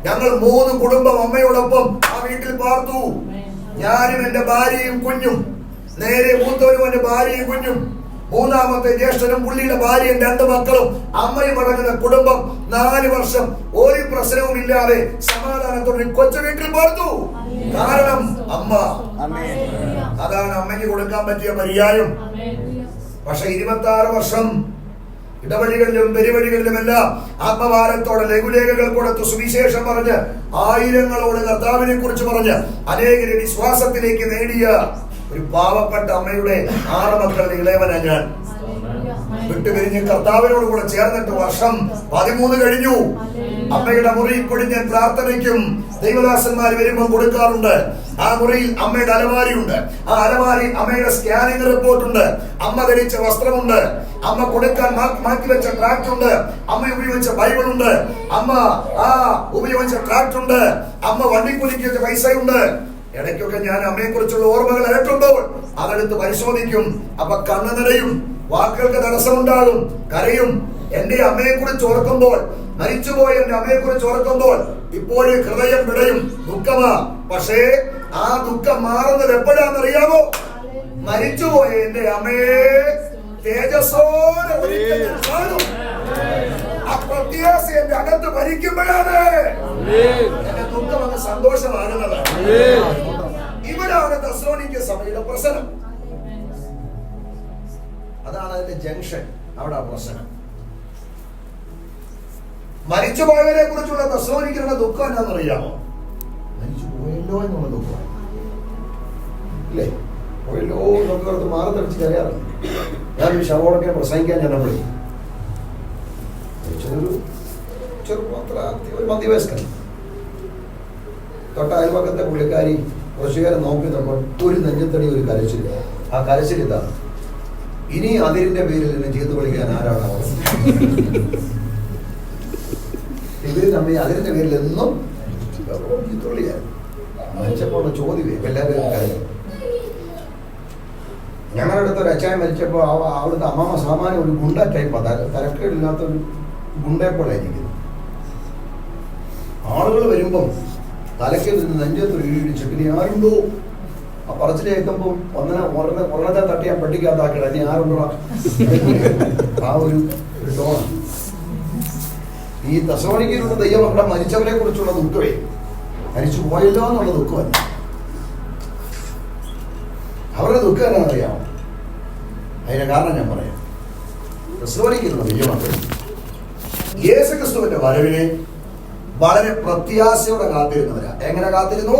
ഞങ്ങൾ 3 കുടുംബം അമ്മയോടൊപ്പം ആ വീട്ടിൽ പാർത്തു. ഞാനും എന്റെ ഭാര്യയും കുഞ്ഞും. നേരെ മൂത്തവനും എന്റെ ഭാര്യയും കുഞ്ഞും, മൂന്നാമത്തെ ജ്യേഷ്ഠനും പുള്ളിയുടെ ഭാര്യയും 2 മക്കളും, അമ്മയും അടങ്ങുന്ന കുടുംബം 4 വർഷം ഒരു പ്രശ്നവും ഇല്ലാതെ സമാധാനത്തോടെ കൊച്ചു വീട്ടിൽ പാർത്തു. കാരണം അമ്മ. അതാണ് അമ്മയ്ക്ക് കൊടുക്കാൻ പറ്റിയ പര്യായം. പക്ഷെ 26 വർഷം ഇടവഴികളിലും പെരുവഴികളിലുമെല്ലാം ആത്മഭാരത്തോടെ ലഘുലേഖകൾ കൊടുത്ത് സുവിശേഷം പറഞ്ഞ് ആയിരങ്ങളോട് കർത്താവിനെ കുറിച്ച് പറഞ്ഞ് അനേകരെ വിശ്വാസത്തിലേക്ക് നേടിയ ഒരു പാവപ്പെട്ട അമ്മയുടെ 6 മക്കളുടെ ഇളയവനാണ് ഞാൻ. വിട്ടുപിരിഞ്ഞ് കർത്താവിനോട് കൂടെ ചേർന്നിട്ട് വർഷം 13 കഴിഞ്ഞു. അമ്മയുടെ മുറി ഇപ്പോഴും ഞാൻ പ്രാർത്ഥനയ്ക്കും ദൈവദാസന്മാർ വരുമ്പോൾ കൊടുക്കാറുണ്ട്. ആ മുറിയിൽ അമ്മയുടെ അലമാരിയുണ്ട്. ആ അലമാരിയിൽ അമ്മയുടെ സ്കാനിംഗ് റിപ്പോർട്ടുണ്ട്, അമ്മ ധരിച്ച വസ്ത്രമുണ്ട്, അമ്മ കൊടുക്കാൻ മാറ്റിവെച്ച ട്രാക്ട് ഉണ്ട്, അമ്മ ഉപയോഗിച്ച ബൈബിളുണ്ട്, അമ്മ ഉപയോഗിച്ച ട്രാക്ട് ഉണ്ട്, അമ്മ വണ്ടിക്കൂലിക്ക് വെച്ച പൈസയുണ്ട്. ഇടയ്ക്കൊക്കെ ഞാൻ അമ്മയെ കുറിച്ചുള്ള ഓർമ്മകൾ അലട്ടുമ്പോൾ അതെടുത്ത് പരിശോധിക്കും. അപ്പൊ കണ്ണു നിറയും, വാക്കുകൾക്ക് തടസ്സമുണ്ടാകും, കരയും. എന്റെ അമ്മയെ കുറിച്ച് ഓർക്കുമ്പോൾ, മരിച്ചുപോയ എന്റെ അമ്മയെ കുറിച്ച് ഓർക്കുമ്പോൾ ഇപ്പോഴും ഹൃദയം പിടയും, ദുഃഖമാ. പക്ഷേ ആ ദുഃഖം മാറുന്നത് എപ്പോഴാണെന്നറിയാമോ? മരിച്ചുപോയ എന്റെ അമ്മയെ തേജസ്സോടെ കാണും. ആ പ്രത്യാശ എന്റെ അകത്ത് ഭരിക്കുമ്പോഴാണ് എന്റെ ദുഃഖം അങ്ങ് സന്തോഷമാകുന്നത്. ഇവിടാണ് തെസ്സലോനിക്ക സഭയുടെ പ്രശ്നം. അതാണ് അതിന്റെ ജംഗ്ഷൻ. അവിടെ പ്രശ്നം. മരിച്ചുപോയവരെ കുറിച്ചുള്ള തെസ്സലോനിക്കരുടെ ദുഃഖം എന്താണെന്നറിയാമോ? മരിച്ചു പോയല്ലോ എന്നുള്ള ദുഃഖം. ഇല്ലേ? പോയല്ലോ നമുക്ക് മാറി തെളിച്ച് കരയാറുണ്ട്. ഞാനൊരു ശവോടൊക്കെ പ്രസംഗിക്കാൻ ചെന്നപ്പോഴേ ഒരു മധ്യവയസ്കൻ തൊട്ട അയൽപക്കത്തെ പുള്ളിക്കാരി കുറച്ചുകാരൻ നോക്കി നമ്മൾ ഒരു നെഞ്ചത്തടി ഒരു കരച്ചിൽ. ആ കരച്ചിൽ ഇതാണ്: ഇനി അതിരിന്റെ പേരിൽ എന്നെ ചെയ്തു വിളിക്കാൻ ആരാണ്? ഇവര് നമ്മെ അതിരിന്റെ പേരിൽ എന്നും മരിച്ചപ്പോൾ ചോദ്യമേ എല്ലാവരും കാര്യം. ഞങ്ങളുടെ അടുത്ത് ഒരു അച്ചായൻ മരിച്ചപ്പോൾ അവിടുത്തെ അമ്മാമ സാമാന്യം ഒരു ഗുണ്ട ടൈപ്പാണ്, തരക്കേടില്ലാത്ത ഒരു ഗുണ്ടയെ പോലെ ആയിരിക്കുന്നു. ആളുകൾ വരുമ്പം തലയ്ക്ക് നെഞ്ചത്തൊരു ഇടിച്ചിട്ട് ഇനി ആരുണ്ടോ ആ പറച്ചിൽ കേൾക്കുമ്പോൾ ഒരെണ്ണത്തെ തട്ടിയാൻ പെട്ടിക്കാത്താക്കട ഇനി ആരുണ്ടോ ആ ഒരു ടോൺ. ഈ തെസ്സലോനിക്കയിലുള്ള ദൈവമക്കളെ മരിച്ചവരെ കുറിച്ചുള്ള ദുഃഖമേ, മരിച്ചു പോയല്ലോ എന്നുള്ള ദുഃഖമല്ല. അവരുടെ ദുഃഖം എന്നാണെന്നറിയാമോ? അതിന്റെ കാരണം ഞാൻ പറയാം. തെസ്സലോനിക്കയിലുള്ള ദൈവമക്കൾ യേശു ക്രിസ്തുവിന്റെ വരവിനെ വളരെ പ്രത്യാശയോടെ കാത്തിരുന്നവരാ. എങ്ങനെ കാത്തിരുന്നു?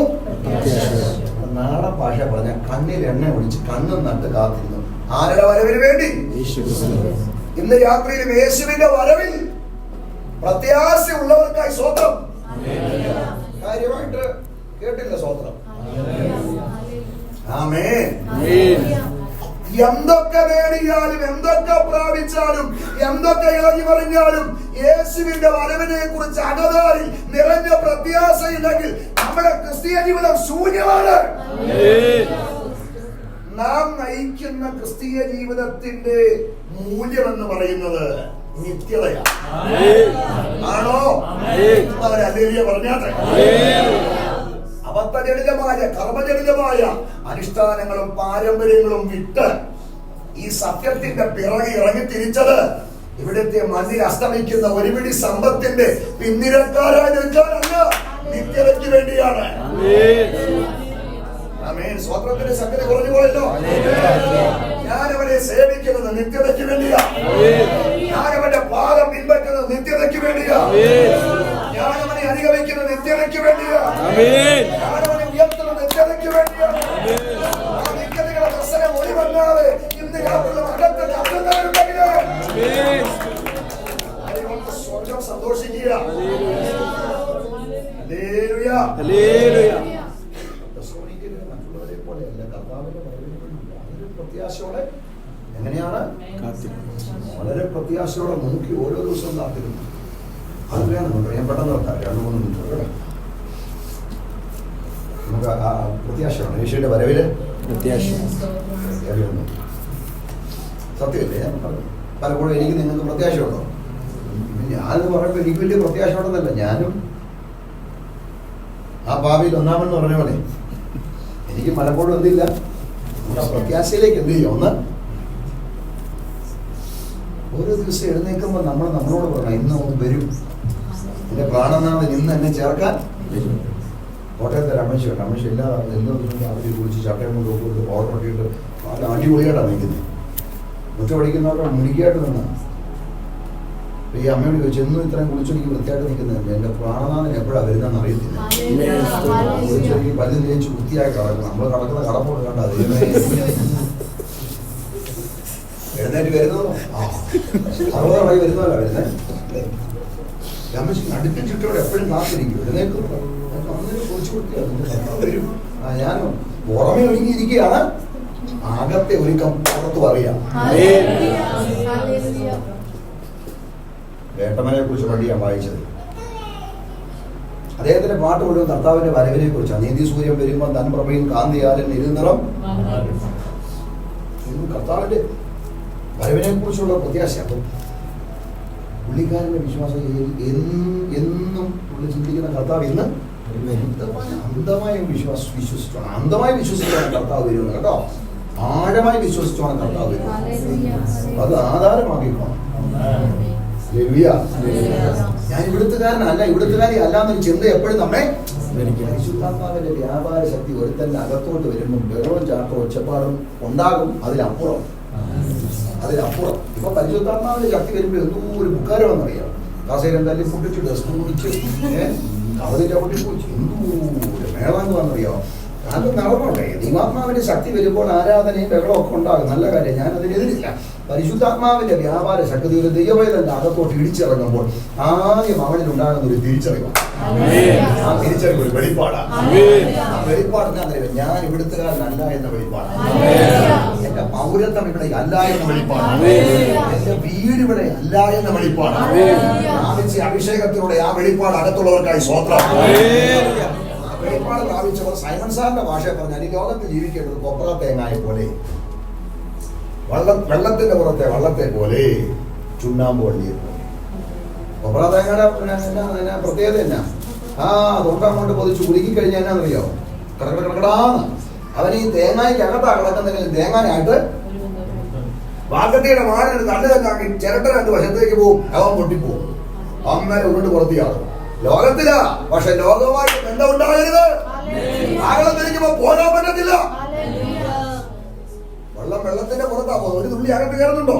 നാടൻ ഭാഷ പറഞ്ഞ കണ്ണിൽ എണ്ണ ഒഴിച്ച് കണ്ണും നട്ട് കാത്തിരുന്നു. ആരുടെ വരവിന് വേണ്ടി? ഇന്ന് രാത്രിയിലും യേശുവിന്റെ വരവിൽ പ്രത്യാശ ഉള്ളവർക്കായി സ്വന്തം കാര്യമായിട്ട് കേട്ടില്ല സ്വന്തം. ആമേൻ. എന്തൊക്കെ നേടിയാലും എന്തൊക്കെ പ്രാപിച്ചാലും എന്തൊക്കെ ഇളകി പറഞ്ഞാലും യേശുവിന്റെ വരവിനെ കുറിച്ച് അകതാരിൽ നിറഞ്ഞ പ്രത്യാശയില്ലെങ്കിൽ നമ്മുടെ ക്രിസ്തീയ ജീവിതം ശൂന്യമാണ്. നാം നയിക്കുന്ന ക്രിസ്തീയ ജീവിതത്തിന്റെ മൂല്യം എന്ന് പറയുന്നത് നിത്യതയാണ്. ആണോ? അവരല്ലേലിയ പറഞ്ഞാട്ടെ. അബദ്ധജനിതമായ കർമ്മജനിതമായ അനുഷ്ഠാനങ്ങളും പാരമ്പര്യങ്ങളും വിട്ട് ഈ സത്യത്തിന്റെ പിറകെ ഇറങ്ങി തിരിച്ചത് ഇവിടുത്തെ മണ്ണിൽ അസ്തമിക്കുന്ന ഒരു പിടി സമ്പത്തിന്റെ പിന്നിരക്കാരായി നിൽക്കാനല്ല, നിത്യതയ്ക്ക് വേണ്ടിയാണ്. സ്വത്രത്തിന്റെ ശക്തി കുറഞ്ഞു പോയല്ലോ. ഞാനവനെ സേവിക്കുന്നത് നിത്യതയ്ക്ക് വേണ്ടിയാ. ഞാനവന്റെ പാദം പിൻപറ്റുന്നത് നിത്യതയ്ക്ക് വേണ്ടിയാ. ഞാനവനെ അനുഗമിക്കുന്നത് നിത്യതയ്ക്ക് വേണ്ടിയാ. ഞാനവനെ ഉയർത്തുന്നത് നിത്യതയ്ക്ക് വേണ്ടിയാ. ആ നിത്യതയുടെ പ്രശ്നം ഒഴിവല്ലാതെ ഇന്ന് രാത്രി അകത്ത് കത്തുന്നവരുണ്ടെങ്കിൽ അതുകൊണ്ട് സ്വർഗം സന്തോഷിക്കുക. പ്രത്യാശയോടെ എങ്ങനെയാണ്? വളരെ പ്രത്യാശയോടെ നോക്കി ഓരോ ദിവസവും കാത്തിരുന്നു. അത് വേണം. ഞാൻ പെട്ടെന്ന് വെക്കാം. 2-3 മിനിറ്റ് നമുക്ക് ആ പ്രത്യാശയാണ്. യേശുവിന്റെ വരവില് സത്യമല്ലേ ഞാൻ പറഞ്ഞു. പലപ്പോഴും എനിക്ക് നിങ്ങൾക്ക് പ്രത്യാശയുണ്ടോ? ഞാനെന്ന് പറയുമ്പോൾ എനിക്ക് വലിയ പ്രത്യാശ ഉണ്ടെന്നല്ല. ഞാനും ആ ഭാവിയിൽ ഒന്നാമെന്ന് പറഞ്ഞ പോലെ എനിക്ക് പലപ്പോഴും എന്തില്ല, പ്രത്യാശയിലേക്ക് എന്ത് ചെയ്യും? ഒന്ന് ഓരോ ദിവസം എഴുന്നേൽക്കുമ്പോൾ നമ്മളോട് പറയണം, ഇന്ന് ഒന്ന് വരും, എന്റെ പ്രാണനാഥൻ ഇന്ന് എന്നെ ചേർക്കാൻ വരും. കോട്ടയത്തെ രമേശ് എല്ലാ ദിവസവും അവധി കുളിച്ച് ചട്ടയം കൊണ്ട് കൊടുത്ത് പൗഡറൊക്കെ ഇട്ട് നല്ല അടിപൊളിയായിട്ടാണ് നിൽക്കുന്നത്. മുറ്റ പഠിക്കുന്നവരുടെ മുടിക്കായിട്ട് നിന്ന് ഈ അമ്മയോട് ചോദിച്ചു, എന്നും ഇത്രയും കുളിച്ചൊരുക്കി വൃത്തിയായിട്ട് നിൽക്കുന്നത് എന്റെ പ്രാണനാഥൻ എപ്പോഴാണ് വരുന്നതെന്ന് അറിയത്തില്ല. കുളിച്ചൊരുക്കി പല്ല് തേച്ച് വൃത്തിയായി കിടക്കും. നമ്മൾ കിടക്കുന്ന കടപ്പോട് കണ്ട എഴുന്നേറ്റ് വരുന്നതോ 60 വരുന്നതല്ല വരുന്നത്. രമേശ് അടുപ്പിച്ചിട്ടോടെ എപ്പോഴും കാത്തിരിക്കും. എഴുന്നേക്കും കുളിച്ചു കൊടുക്കുക വരും. ഞാൻ പുറമെ ഒരുങ്ങിയിരിക്കുകയാണ്, അകത്തെ ഒരുക്കം പുറത്തു അറിയാം. വേട്ടമനെ കുറിച്ച് പണ്ടി ഞാൻ വായിച്ചത്. അദ്ദേഹത്തിന്റെ പാട്ട് മുഴുവൻ കർത്താവിന്റെ വരവിനെ കുറിച്ചാണ്. നീതി സൂര്യൻ വരുമ്പോൾ തൻ പ്രഭയും കാന്തിയാലും ഇരുനിറം. കർത്താവിന്റെ വരവിനെ കുറിച്ചുള്ള പ്രത്യാശ. അപ്പം പുള്ളിക്കാരന്റെ വിശ്വാസം എന്നും പുള്ളി ചിന്തിക്കുന്ന കർത്താവ് ഇന്ന് അന്ധമായി വിശ്വസിച്ചാണ് കർത്താവ് വരുന്നത് കേട്ടോ. ആഴമായി വിശ്വസിച്ചാണ് കർത്താവ് വരുന്നത്. അത് ആധാരമാക്കിക്കോണം. ഞാൻ ഇവിടുത്തുകാരനല്ല, ഇവിടുത്തുകാരി അല്ല എന്നൊരു ചിന്ത എപ്പോഴും നമ്മെ പരിശുദ്ധാത്മാവിന്റെ വ്യാപാര ശക്തി ഒരുത്തന്റെ അകത്തോട്ട് വരുമ്പോൾ ബഹളവും ചാട്ടവും ഒച്ചപ്പാടും ഉണ്ടാകും. അതിലപ്പുറം ഇപ്പൊ പരിശുദ്ധാത്മാവിന്റെ ശക്തി വരുമ്പോൾ എന്തോ ഒരു ബുക്കാരമെന്നറിയാം. കാസേരം തല്ലി പൊട്ടിച്ച് ഡസ്റ്റ് കുടിച്ച് അവധിന്റെ പൊട്ടിപ്പോയി എന്തോ മേളാന്ന് വന്നറിയാം. അത് നടന്നുണ്ടേ. ദൈവാത്മാവിന്റെ ശക്തി വരുമ്പോൾ ആരാധനയും ബഹളമൊക്കെ ഉണ്ടാകും. നല്ല കാര്യം, ഞാൻ അതിനെതിരില്ല. പരിശുദ്ധാത്മാവിന്റെ വ്യാപാര ശക്തി ഒരു ദൈവവേദന്റെ അകത്തോട്ട് ഇടിച്ചിറങ്ങുമ്പോൾ ആദ്യം അവനിൽ ഉണ്ടാകുന്ന ഒരു തിരിച്ചറിവാണ്. ആ തിരിച്ചറിവ് ഒരു വെളിപ്പാടാണ്. ആ വെളിപ്പാടിനറിയാം, ഞാൻ ഇവിടുത്തുകാരനല്ല എന്ന വെളിപ്പാടാണ്. എന്റെ പൗരത്വം ഇവിടെ അല്ല എന്ന വെളിപ്പാടാണ്. എന്റെ വീട് ഇവിടെ അല്ല എന്ന വെളിപ്പാടാണ്. പ്രാപിച്ച അഭിഷേകത്തിലൂടെ ആ വെളിപ്പാട് അകത്തുള്ളവർക്കായി സ്വോത്രം. വെളിപ്പാട് പ്രാപിച്ചവർ സൈമൺ സാറിന്റെ ഭാഷ പറഞ്ഞാൽ ഈ ലോകത്ത് ജീവിക്കേണ്ടത് കൊപ്ര തേങ്ങായെ പോലെ, വെള്ളത്തിന്റെ പുറത്തെ വള്ളത്തെ പോലെ, ചുണ്ണാമ്പ് വള്ളിയെ പോലെ. കൊപ്ര തേങ്ങയുടെ പ്രത്യേകത എന്നാ? തൊണ്ടങ്ങോട്ട് പൊതിച്ച് കുലുക്കി കഴിഞ്ഞാൽ എന്നാന്നറിയോ? കിടക്കടാന്ന് അവൻ ഈ തേങ്ങയ്ക്കകത്താ കിടക്കുന്നെങ്കിലും തേങ്ങാനായിട്ട് വാക്കത്തിയുടെ മാടിന് തള്ളി തന്നാക്കി ചിരട്ട 2 വശത്തേക്ക് പോവും, അവൻ പൊട്ടിപ്പോവും. അമ്മേരെ ഉരുണ്ട് പുറത്തിയാകും. ലോകത്തിലാ, പക്ഷെ ലോകവുമായിട്ട് ബന്ധമുണ്ടാകരുത്. ആകളത്തിരിക്കുമ്പോ പോരാൻ പറ്റത്തില്ല. വെള്ളം വെള്ളത്തിന്റെ പുറത്താ പോകുന്നത്, ഒരു തുള്ളി അകത്ത് കയറുന്നുണ്ടോ?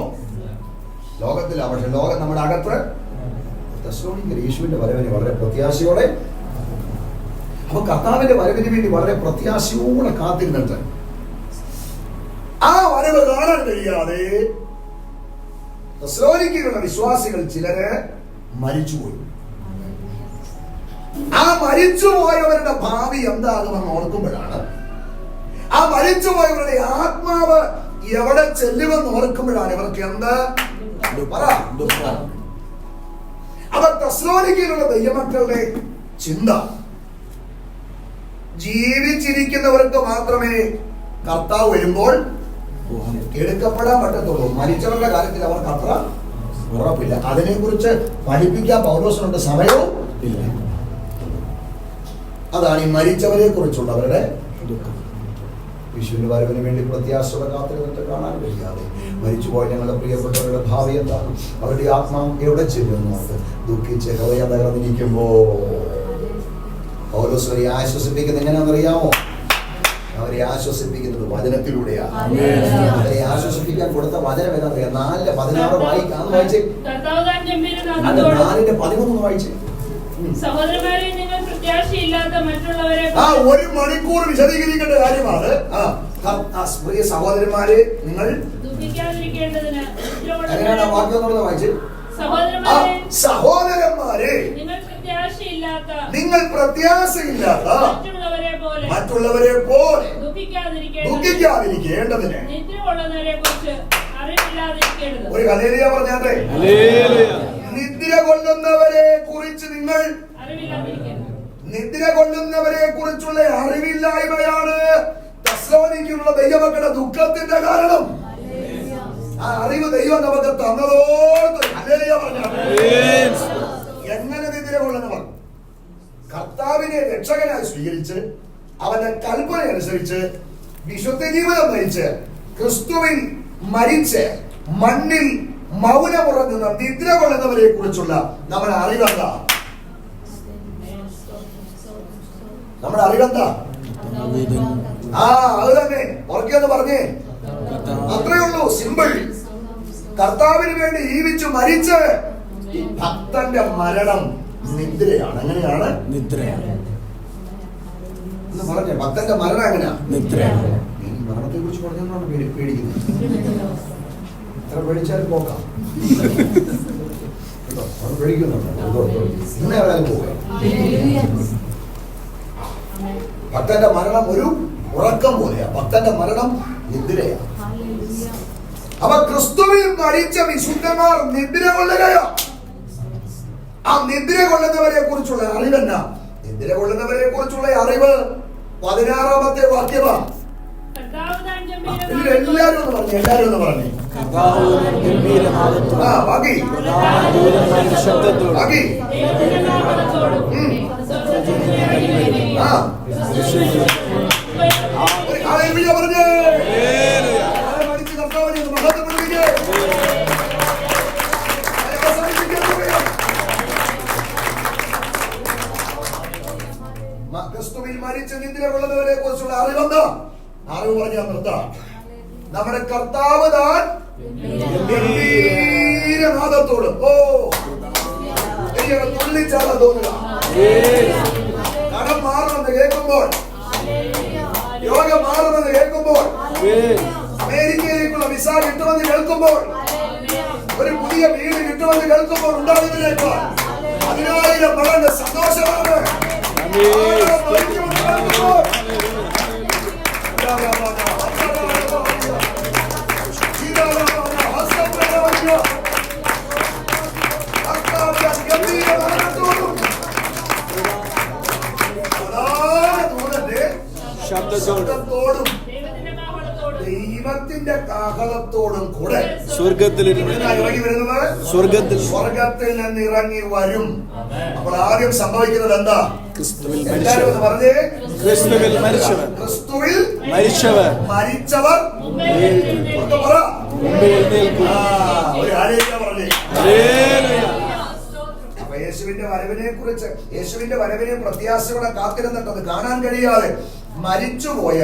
ലോകത്തിലാ, പക്ഷെ ലോകം നമ്മുടെ അകത്ത്. തെസ്സലോനിക്കർ യേശുവിന്റെ വരവിന് വളരെ പ്രത്യാശയോടെ, അപ്പൊ കർത്താവിന്റെ വരവിന് വേണ്ടി വളരെ പ്രത്യാശയോടെ കാത്തിരുന്നിട്ട് ആ വരവ് കാണാൻ കഴിയാതെ തെസ്സലോനിക്കയിലുള്ള വിശ്വാസികൾ ചിലര് മരിച്ചുപോയി. ആ മരിച്ചുപോയവരുടെ ഭാവി എന്താകുമെന്ന് ഓർക്കുമ്പോഴാണ്, ആ മരിച്ചുപോയവരുടെ ആത്മാവ് എവിടെ ചെല്ലുമെന്ന് ഓർക്കുമ്പോഴാണ് ഇവർക്ക് എന്ത് പറ. അവർ തെസ്സലോനിക്കയിലുള്ള ദൈവമക്കളുടെ ചിന്ത, ജീവിച്ചിരിക്കുന്നവർക്ക് മാത്രമേ കർത്താവ് വരുമ്പോൾ എടുക്കപ്പെടാൻ പറ്റത്തുള്ളൂ. മരിച്ചവരുടെ കാര്യത്തിൽ അവർക്ക് അത്ര ഉറപ്പില്ല. അതിനെക്കുറിച്ച് പഠിപ്പിക്കാൻ പൗലോസിനുണ്ട് സമയവും ഇല്ല. അതാണ് ഈ മരിച്ചവരെ കുറിച്ചുള്ള അവരുടെ ദുഃഖം. യേശുവിന്റെ വരവിന് വേണ്ടി പ്രത്യാശയോടെ കാത്തിരുന്നിട്ട് കാണാൻ കഴിയാതെ മരിച്ചുപോയ ഞങ്ങളുടെ പ്രിയപ്പെട്ടവരുടെ ഭാവി എന്താണ്, അവരുടെ ആത്മാവ് എവിടെ ചെല്ലുമെന്ന് ഓർത്ത് ദുഃഖിച്ച് ഹൃദയം തകർന്നിരിക്കുമ്പോ പൗലോസ് അവരെ ആശ്വസിപ്പിക്കുന്നത് എങ്ങനെയാണെന്നറിയാമോ? അവരെ ആശ്വസിപ്പിക്കുന്നത് വചനത്തിലൂടെയാണ്. അവരെ ആശ്വസിപ്പിക്കാൻ കൊടുത്ത വചനം എന്താ? 4:16 വായിക്കാന്ന് വായിച്ചേ. 4:13 വായിച്ചേ. സഹോദരന്മാരെ, നിങ്ങൾ പ്രത്യാശയില്ലാത്ത മറ്റുള്ളവരെ 1 മണിക്കൂർ വിശദീകരിക്കേണ്ട കാര്യമാണ്. പ്രിയ സഹോദരന്മാരെ, നിങ്ങൾ ദുഃഖിക്കാതിരിക്കേണ്ടതിന് എങ്ങനെയാണ് വാക്യം എന്നുള്ളത് വായിച്ചേ. സഹോദരന്മാരെ, നിങ്ങൾ പ്രത്യാശയില്ലാത്ത മറ്റുള്ളവരെ പോലെ ദുഃഖിക്കാതിരിക്കേണ്ടതിന് ഒരു ഹല്ലേലൂയ പറഞ്ഞാട്ടെ. നിദ്ര കൊള്ളുന്നവരെ കുറിച്ച് നിങ്ങൾ നിദ്ര കൊള്ളുന്നവരെ കുറിച്ചുള്ള അറിവില്ലായ്മയാണ് തെസ്സലോനിക്കയിലുള്ള ദൈവമക്കളുടെ ദുഃഖത്തിന്റെ കാരണം. ആ അറിവ് ദൈവം നമുക്ക് തന്നതോട് ഹല്ലേലൂയ പറഞ്ഞാട്ടെ. എങ്ങനെ നിദ്ര കൊള്ളുന്നവർ? കർത്താവിനെ രക്ഷകനായി സ്വീകരിച്ച് അവന്റെ കൽപ്പന അനുസരിച്ച് വിശുദ്ധ ജീവിതം നയിച്ച് ക്രിസ്തുവിൽ മരിച്ച് മണ്ണിൽ മൗനമുറങ്ങുന്ന നിദ്ര കൊള്ളുന്നവരെ കുറിച്ചുള്ള നമ്മുടെ അറിവെന്താ? നമ്മുടെ അറിവെന്താ? അത് തന്നെ ഉറക്കെന്ന് പറഞ്ഞേ. അത്രയേ ഉള്ളൂ, സിമ്പിൾ. കർത്താവിന് വേണ്ടി ജീവിച്ചു മരിച്ച് ഭക്തന്റെ മരണം നിദ്രയാണ്. എങ്ങനെയാണ്? നിദ്രയാണ് എന്ന് പറഞ്ഞേ. ഭക്തന്റെ മരണം എങ്ങനെയാ? നിദ്രയാണ്. മരണത്തെ കുറിച്ച് പറഞ്ഞാണ് പേടിക്കുന്നത്. എത്ര പേടിച്ചാലും പോകാം. പേടിക്കുന്നുണ്ടോ? ഇന്നേ വരാൻ പോവുക. ഭക്തന്റെ മരണം ഒരു ഉറക്കം പോലെയാ. ഭക്തന്റെ മരണം നിദ്രയാണ്. അവ ക്രിസ്തുവിൽ മരിച്ച വിശുദ്ധന്മാർ നിദ്ര കൊള്ളുകയോ? ആ നിദ്ര കൊള്ളുന്നവരെ കുറിച്ചുള്ള അറിവെന്നാ? നിദ്ര കൊള്ളുന്നവരെ കുറിച്ചുള്ള അറിവ് 16-ാമത്തെ വാക്യമാണ്. എല്ലാരും ഒന്ന് പറഞ്ഞു, എല്ലാരും ഒന്ന് പറഞ്ഞു. പറഞ്ഞേ മരിച്ച് കർത്താവിനെ മഹത്വപ്പെടുത്തിക്കേ. ക്രിസ്തുവിൽ മരിച്ച നിദ്ര കൊള്ളുന്നവരെ കുറിച്ചുള്ള അറിവെന്താ? അറിവ് പറഞ്ഞാൽ നിർത്താം. നമ്മുടെ കർത്താവ് താൻ ഗംഭീരനാദത്തോട് തുള്ളിച്ചാടാൻ തോന്നുക. കടം മാറുമെന്ന് കേൾക്കുമ്പോൾ, രോഗം മാറുമെന്ന് കേൾക്കുമ്പോൾ, അമേരിക്കയിലേക്കുള്ള വിസ കിട്ടുമെന്ന് കേൾക്കുമ്പോൾ, ഒരു പുതിയ വീട് കിട്ടുമെന്ന് കേൾക്കുമ്പോൾ ഉണ്ടാകുന്നതിനേക്കാൾ 10,000 മടങ്ങ് സന്തോഷമാണ്. ശബ്ദത്തോടും ദൈവത്തിന്റെ കാഹളത്തോടും കൂടെ സ്വർഗത്തിൽ നിന്ന് ഇറങ്ങി വരും. അപ്പോൾ ആദ്യം സംഭവിക്കുന്നത് എന്താ? ക്രിസ്തുവിൽ മരിച്ചവർ അപ്പൊ യേശുവിന്റെ വരവിനെ കുറിച്ച്, യേശുവിന്റെ വരവിനെ പ്രത്യാശയോടെ കാത്തിരുന്നിട്ട് അത് കാണാൻ കഴിയാതെ മരിച്ചുപോയ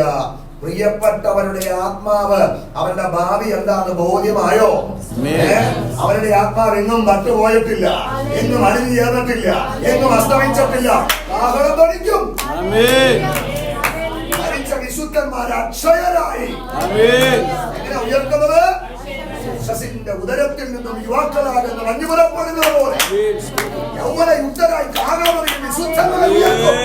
പ്രിയപ്പെട്ടവരുടെ ആത്മാവ് അവന്റെ ഭാവി എന്താന്ന് ബോധ്യമായോ? അവരുടെ ആത്മാവ് എങ്ങും തട്ടുപോയിട്ടില്ല, എങ്ങും അടിഞ്ഞു ചേർന്നിട്ടില്ല, എങ്ങും അസ്തമിച്ചിട്ടില്ല. കാഹളം ധ്വനിക്കും. മരിച്ച വിശുദ്ധന്മാർ അക്ഷയരായി. എങ്ങനെ ഉയർത്തുന്നത്? യശസ്സിന്റെ ഉദരത്തിൽ നിന്നും യുവാക്കളാകുന്ന മഞ്ഞുപുറപ്പെടുന്നത് പോലെ യൗവന യുക്തരായി കാഹളം വിശുദ്ധന്മാർ ഉയർത്തും.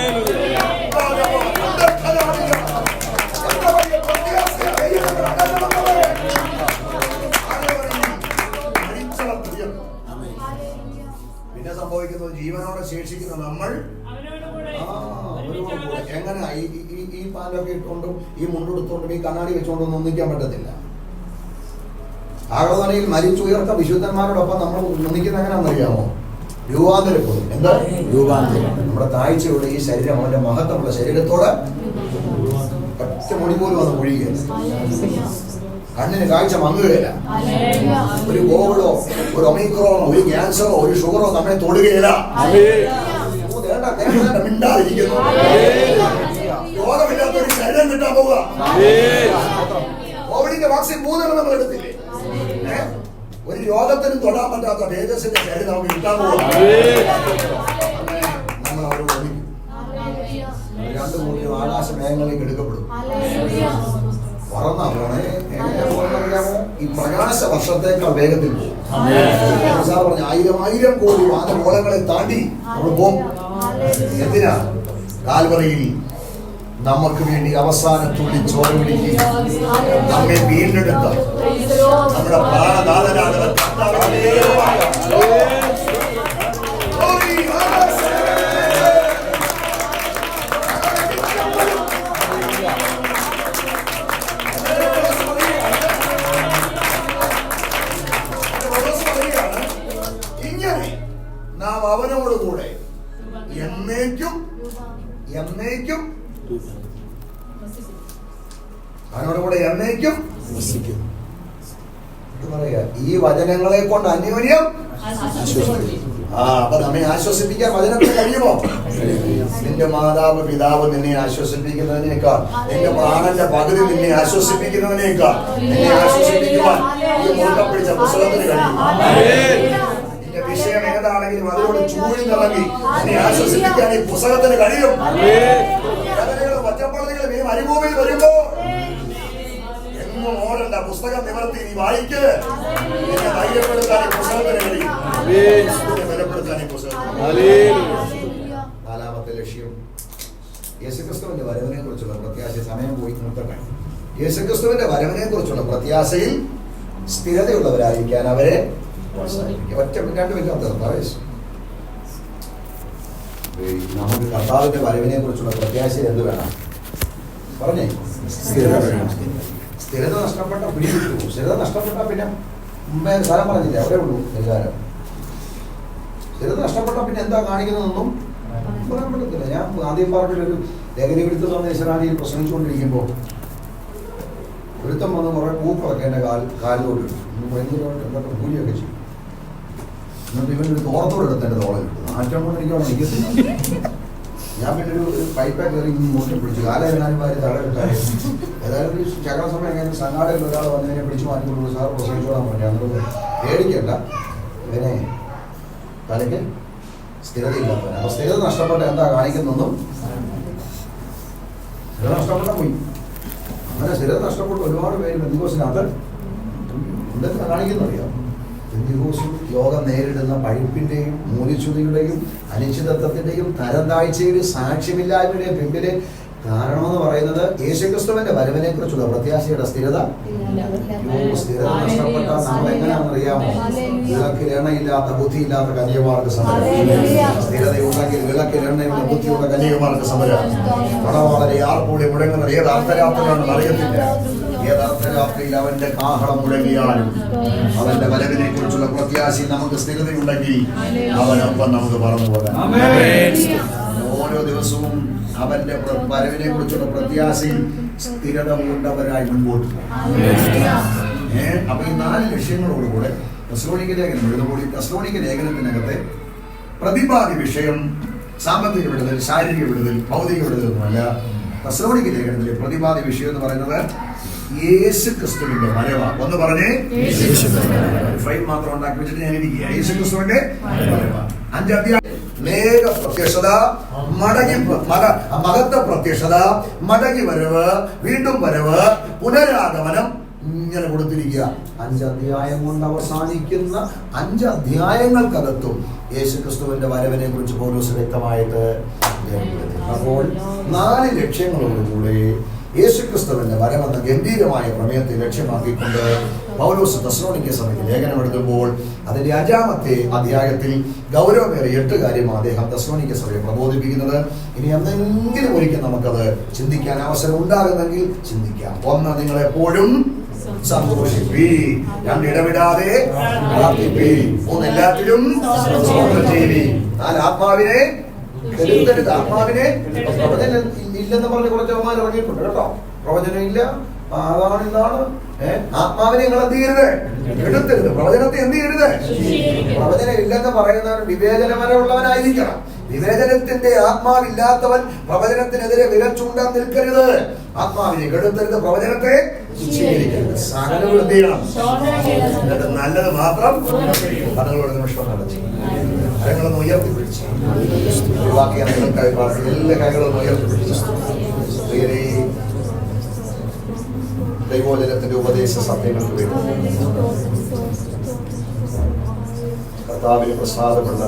പിന്നെ സംഭവിക്കുന്നത് ജീവനോടെ ശേഷിക്കുന്ന നമ്മൾ എങ്ങനെ ഈ പാലൊക്കെ ഇട്ടുകൊണ്ടും ഈ മുണ്ടെടുത്തോണ്ടും ഈ കണ്ണാടി വെച്ചുകൊണ്ടൊന്നും ഒന്നിക്കാൻ പറ്റത്തില്ല. ആഗോളയിൽ മരിച്ചുയർത്ത വിശുദ്ധന്മാരോടൊപ്പം നമ്മൾ ഒന്നിക്കുന്ന എങ്ങനെയാണെന്നറിയാമോ? രൂപാന്തരപ്പെടും. എന്താ രൂപാന്തരം? നമ്മുടെ താഴ്ചയുള്ള ഈ ശരീരം അവന്റെ മഹത്വമുള്ള ശരീരത്തോടെ ഒറ്റ മൊഴി പോലും വന്ന് ഒഴിയുകയില്ല. കണ്ണിന് കാഴ്ച മങ്ങുകയില്ല. ഒരു കോവിഡോ ഒരു ഒമിക്രോണോ ഒരു ക്യാൻസറോ ഒരു ഷുഗറോ നമ്മളെ തൊടുകയില്ല. മിണ്ടാതിരിക്കുന്നു. രോഗമില്ലാത്ത ഒരു ശരീരം കിട്ടാൻ പോവുക. കോവിഡിന്റെ വാക്സിൻ 3 നമ്മൾ എടുത്തില്ലേ? ഒരു രോഗത്തിനും തൊടാൻ പറ്റാത്ത തേജസ്സിന്റെ ശരീരം നമുക്ക് കിട്ടാൻ പോവുക. നമ്മൾ അവരോട് ഒന്നിക്കും. 2 കൂടിയും ആകാശ മേഘങ്ങളിലേക്ക് എടുക്കപ്പെടും. പറന്നാ പോണേ. എങ്ങനെ പോകുന്നറിയാമോ? ഈ പ്രകാശ വർഷത്തേക്കാൾ വേഗത്തിൽ പോകും. സാർ പറഞ്ഞ 1000 കോടി വാനഗോളങ്ങളെ താണ്ടി നമ്മൾ പോകും. എന്തിനാ? കാൽവറിയിൽ നമുക്ക് വേണ്ടി അവസാന തുള്ളി ചോര പിടിക്കുക, നമ്മെ വീണ്ടെടുത്ത നമ്മുടെ പ്രാണനാഥനാണ്. ഇങ്ങനെ നാം അവനോടുകൂടെ എന്നേക്കും അവനോടുകൂടെ എന്നേക്കും പറയാ. ഈ വചനങ്ങളെ കൊണ്ട് അന്യോന്യം അപ്പൊ നമ്മെ ആശ്വസിപ്പിക്കാൻ വചനത്തിന് കഴിയുമോ? നിന്റെ മാതാവ് പിതാവ് നിന്നെ ആശ്വസിപ്പിക്കുന്നതിനേക്കാൾ, നിന്റെ പ്രാണന്റെ പകുതി നിന്നെ ആശ്വസിപ്പിക്കുന്നതിനേക്കാൾ നിന്നെ ആശ്വസിപ്പിക്കുവാൻ ഈ മുറുക്കം പിടിച്ച പുസ്തകത്തിന് കഴിയും. നിന്റെ വിഷയം ഏതാണെങ്കിലും അതിനോട് ചൂഴി നിറങ്ങി നിന്നെ ആശ്വസിപ്പിക്കാൻ ഈ പുസ്തകത്തിന് കഴിയും. വേദനകളും ഒറ്റപ്പാടുകളും ഈ മരുഭൂമിയിൽ വരുമ്പോ എങ്ങും ഓടണ്ട. പുസ്തകം നിവർത്തി നീ വായിക്ക്. നിന്നെ ധൈര്യപ്പെടുത്താൻ ഈ പുസ്തകത്തിന് കഴിയും. ബലപ്പെടുത്താൻ ഈ പുസ്തകത്തിന്. 4ാമത്തെ ലക്ഷ്യം യേശുക്രിസ്തുവിന്റെ വരവിനെ കുറിച്ചുള്ള പ്രത്യാശ. സമയം പോയി നിർത്തട്ടെ. യേശുക്രിസ്തുവിന്റെ വരവിനെ കുറിച്ചുള്ള പ്രത്യാശയിൽ സ്ഥിരതയുള്ളവരായിരിക്കാൻ അവരെ ഒറ്റ 2 മിനിറ്റ് നമുക്ക് കർത്താവിന്റെ വരവിനെ കുറിച്ചുള്ള പ്രത്യാശയിൽ എന്ത് വേണം പറഞ്ഞേ? സ്ഥിരത നഷ്ടപ്പെട്ട പിടികിട്ടു. സ്ഥിരത നഷ്ടപ്പെട്ട പിന്നെ മുമ്പേ സ്ഥലം പറഞ്ഞില്ല, അവിടെ ഉള്ളൂ വിചാരം. സ്ഥിരത നഷ്ടപ്പെട്ട പിന്നെ എന്താ കാണിക്കുന്നതെന്നും പറയാൻ പറ്റത്തില്ല. ഞാൻ ആദ്യം പാർട്ടിലൊരു ലഹരി പിടുത്തം വന്ന ഇസ്രായേലിൽ പ്രസംഗിച്ചുകൊണ്ടിരിക്കുമ്പോൾ ഒരുത്തം വന്ന് കുറെ പൂക്കളൊക്കെ എൻ്റെ കാലിലോട്ട് ഇട്ടു. ഭയങ്കരമായിട്ട് പൂജയൊക്കെ ചെയ്യും. എന്നിട്ട് ഇവനൊരു തോളത്തോട് എടുത്ത് എൻ്റെ തോളെ കിട്ടും. ആറ്റം കൊണ്ട് എനിക്ക് അവിടെ നിൽക്കുന്നില്ല. ഞാൻ പിന്നെ ഒരു പൈപ്പ കയറി മുട്ടി പിടിച്ചു. കാലനാലുമാര് തടവിട്ടായി. ഏതായാലും ഒരു ചകല സമയം കഴിഞ്ഞ് സംഘാടകയിൽ ഒരാൾ വന്നതിനെ പിടിച്ചു മാറ്റിക്കൊണ്ടു. സാർ പ്രസംഗിച്ചോളാൻ പറഞ്ഞു. അന്നത് പേടിക്കണ്ട, ഇവനെ തലയ്ക്ക് സ്ഥിരതയില്ലാത്തവൻ. അപ്പൊ സ്ഥിരത നഷ്ടപ്പെട്ട എന്താ കാണിക്കുന്നൊന്നും സ്ഥിരത നഷ്ടപ്പെട്ട പോയി. അങ്ങനെ സ്ഥിരത നഷ്ടപ്പെട്ട ഒരുപാട് പേര് ബന്ധുക്കോസിനകത്ത് എന്തൊക്കെ കാണിക്കുന്നറിയാം. ബന്ധുക്കോസ് ലോകം നേരിടുന്ന പഴിപ്പിന്റെയും മൂല്യച്യുതിയുടെയും അനിശ്ചിതത്വത്തിന്റെയും തരം താഴ്ചയുടെയും സാക്ഷ്യമില്ലായ്മയുടെയും പിമ്പിലെ കാരണമെന്ന് പറയുന്നത് യേശുക്രിസ്തുവിന്റെ വരവിനെ കുറിച്ചുള്ള പ്രത്യാശയുടെ സ്ഥിരത. സ്ഥിരത നഷ്ടപ്പെട്ടാൽ നമ്മൾ എങ്ങനെയാണെന്നറിയാമോ? വിളക്കിൽ എണ്ണയില്ലാത്ത ബുദ്ധിയില്ലാത്ത കന്യകമാർക്ക് സമരം. സ്ഥിരതയുണ്ടെങ്കിൽ വിളക്കിൽ എണ്ണയുള്ള ബുദ്ധിയുള്ള കന്യകമാർക്ക് സമരം. വളരെ ആർപ്പൂളി മുഴങ്ങുന്നത് ഏത് അർദ്ധരാത്രിയാണെന്ന് അറിയത്തില്ല. ഏത് അർദ്ധരാത്രിയിൽ അവന്റെ കാഹളം മുഴങ്ങിയാലും അവന്റെ വരവിനെ കുറിച്ചുള്ള പ്രത്യാശയിൽ നമുക്ക് സ്ഥിരതയുണ്ടെങ്കിൽ അവനൊപ്പം നമുക്ക് പറന്നു പോകാം. ഓരോ ദിവസവും അവന്റെ വരവിനെ കുറിച്ചുള്ള പ്രത്യാശയിൽ സ്ഥിരത കൊണ്ടവരായി മുൻപോട്ട് പോകും. അപ്പൊ ഈ 4 ലക്ഷ്യങ്ങളോടുകൂടെ തെസ്സലോനിക്ക ലേഖനം എഴുതുമ്പോൾ തെസ്സലോനിക്ക ലേഖനത്തിനകത്തെ പ്രതിപാദ്യ വിഷയം സാമ്പത്തിക വിടുതൽ, ശാരീരിക വിടുതൽ, ഭൗതിക വിടുതലൊന്നുമല്ല. തെസ്സലോനിക്ക ലേഖനത്തിലെ പ്രതിപാദ്യ വിഷയം എന്ന് പറയുന്നത് യേശു ക്രിസ്തുവിന്റെ വരവ. ഒന്ന് പറഞ്ഞേ, ഫ്രെയിം മാത്രം ഉണ്ടാക്കി വെച്ചിട്ട് ഞാൻ ഇരിക്കുക. യേശു ക്രിസ്തുവിന്റെ വരവ. 5 അധ്യായം മേഘ പ്രത്യക്ഷത, മഹത്വ പ്രത്യക്ഷത, മടങ്ങി വരവ്, വീണ്ടും വരവ്, പുനരാഗമനം, ഇങ്ങനെ കൊടുത്തിരിക്കുക. 5 അധ്യായം കൊണ്ട് അവസാനിക്കുന്ന 5 അധ്യായങ്ങൾക്കകത്തും യേശു ക്രിസ്തുവിന്റെ വരവിനെ കുറിച്ച് പൗലോസ് വ്യക്തമായിട്ട് രേഖപ്പെടുത്തി. അപ്പോൾ 4 ലക്ഷ്യങ്ങളോടുകൂടി യേശുക്രിസ്തുവിന്റെ വരവെന്ന ഗംഭീരമായ പ്രമേയത്തെ ലക്ഷ്യമാക്കിക്കൊണ്ട് പൗലോസ് തെസ്സലോനിക്ക സഭയ്ക്ക് ലേഖനം എഴുതുമ്പോൾ അതിന്റെ 5-ാമത്തെ അധ്യായത്തിൽ ഗൗരവമേറിയ 8 കാര്യമാണ് അദ്ദേഹം തെസ്സലോനിക്ക സഭയെ പ്രബോധിപ്പിക്കുന്നത്. ഇനി എന്തെങ്കിലും ഒരിക്കൽ നമുക്കത് ചിന്തിക്കാൻ അവസരം ഉണ്ടാകുന്നെങ്കിൽ ചിന്തിക്കാം. 1, നിങ്ങൾ എപ്പോഴും സന്തോഷിപ്പീൻ. 2, ഇടവിടാതെ പ്രാർത്ഥിപ്പീൻ. 3, എല്ലാത്തിലും സ്തോത്രം ചെയ്യുവീൻ. 4, ആത്മാവിനെ കെടുത്തരുത്. ആത്മാവിനെ പ്രവചനം ഇല്ലെന്ന് പറഞ്ഞ് കുറച്ച് അവന്മാർ ഇറങ്ങിയിട്ടുണ്ട് കേട്ടോ. പ്രവചനം ഇല്ല, അതാണ് ഇതാണ്. ആത്മാവിനെ നിങ്ങൾ എന്ത് ചെയ്യരുത്, കെടുത്തരുത്. പ്രവചനത്തെ എന്ത് ചെയ്യരുത്. പ്രവചനം ഇല്ലെന്ന് പറയുന്നവൻ വിവേചനപരമുള്ളവനായിരിക്കണം. വിവേചനത്തിന്റെ ആത്മാവില്ലാത്തവൻ പ്രവചനത്തിനെതിരെ വിരൽ ചൂണ്ടാൻ നിൽക്കരുത്. ആത്മാവിനെ കെടുത്തരുത്, പ്രവചനത്തെ സ്വീകരിക്കരുത്. സകലവും എന്ത് ചെയ്യണം, നല്ലത് മാത്രം കഥകളോട് നിമിഷം നടത്തി കരങ്ങളൊന്ന് ഉയർത്തിപ്പിടിച്ച് ബാക്കി നിങ്ങൾക്കായി പ്രാർത്ഥന. എല്ലാ കൈകളൊന്ന് ഉയർത്തിപ്പിടിച്ച് ദൈവോചനത്തിന്റെ ഉപദേശ സത്യങ്ങൾക്ക് വേണ്ടി കർത്താവിന് പ്രസാദമുള്ള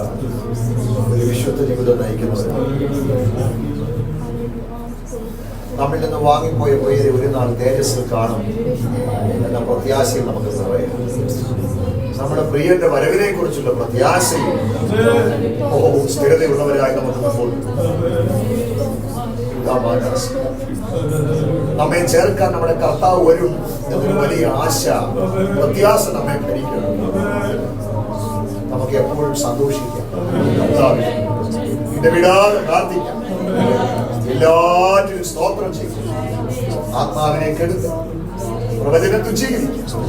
ഒരു വിശുദ്ധ ജീവിതം നയിക്കുന്നവർ നമ്മിൽ നിന്ന് വാങ്ങിപ്പോയ പേര് ഒരു നാൾ തേജസ്സിൽ കാണും എന്ന പ്രത്യാശയും നമുക്ക് പറയാം. നമ്മുടെ പ്രിയന്റെ വരവിനെ കുറിച്ചുള്ള പ്രത്യാശയും സ്ഥിരതയുള്ളവരായി നമുക്ക് നമ്മെ ചേർക്കാൻ നമ്മുടെ കർത്താവ് വരും എന്നൊരു വലിയ ആശ, പ്രത്യാശ നമ്മെ ഭരിക്കണം. നമുക്ക് എപ്പോഴും സന്തോഷിക്കാം, കർത്താവിനെ ഇടവിടാതെ പ്രാർത്ഥിക്കാം, എല്ലാറ്റിനും സ്തോത്രം ചെയ്യും. ആത്മാവിനെ കെടുത്ത് പ്രവചനം തുച്ഛീകരിക്കും,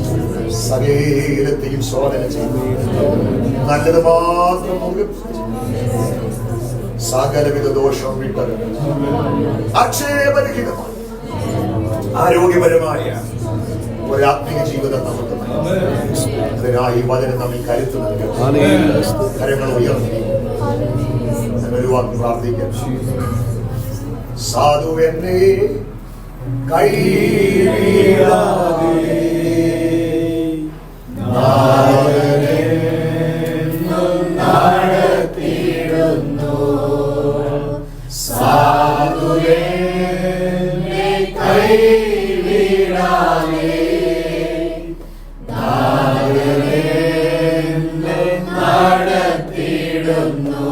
സകലത്തെയും ശോധന ചെയ്യും, നല്ലത് മാത്രം സകലവിധ ദോഷവും വിട്ടത് അക്ഷേപരഹിതമാണ് ആരോഗ്യപരമായ ഒരാത്മീയ ജീവിതം നമുക്ക് അതിനായി വചനം നമ്മിൽ കരുത്ത് നൽകും. കരങ്ങൾ ഉയർത്തി ഒരു വാക്ക് പ്രാർത്ഥിക്കാം. സാധുവെന്നെ കൈവിടാതെ നടത്തിയിടുന്നു. സാധുവെന്നെ കൈവിടാതെ നടത്തിയിടുന്നു.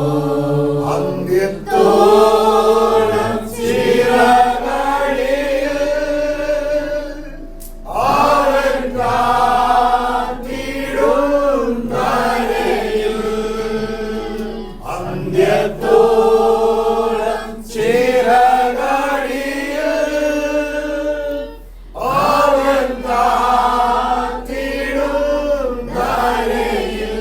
അന്ത്യത്തോളം ചിറകടിയിൽ അവൻ കാത്തിടും നരയിൽ. അന്ത്യത്തോളം ചിറകടിയിൽ അവൻ കാത്തിടും നരയിൽ.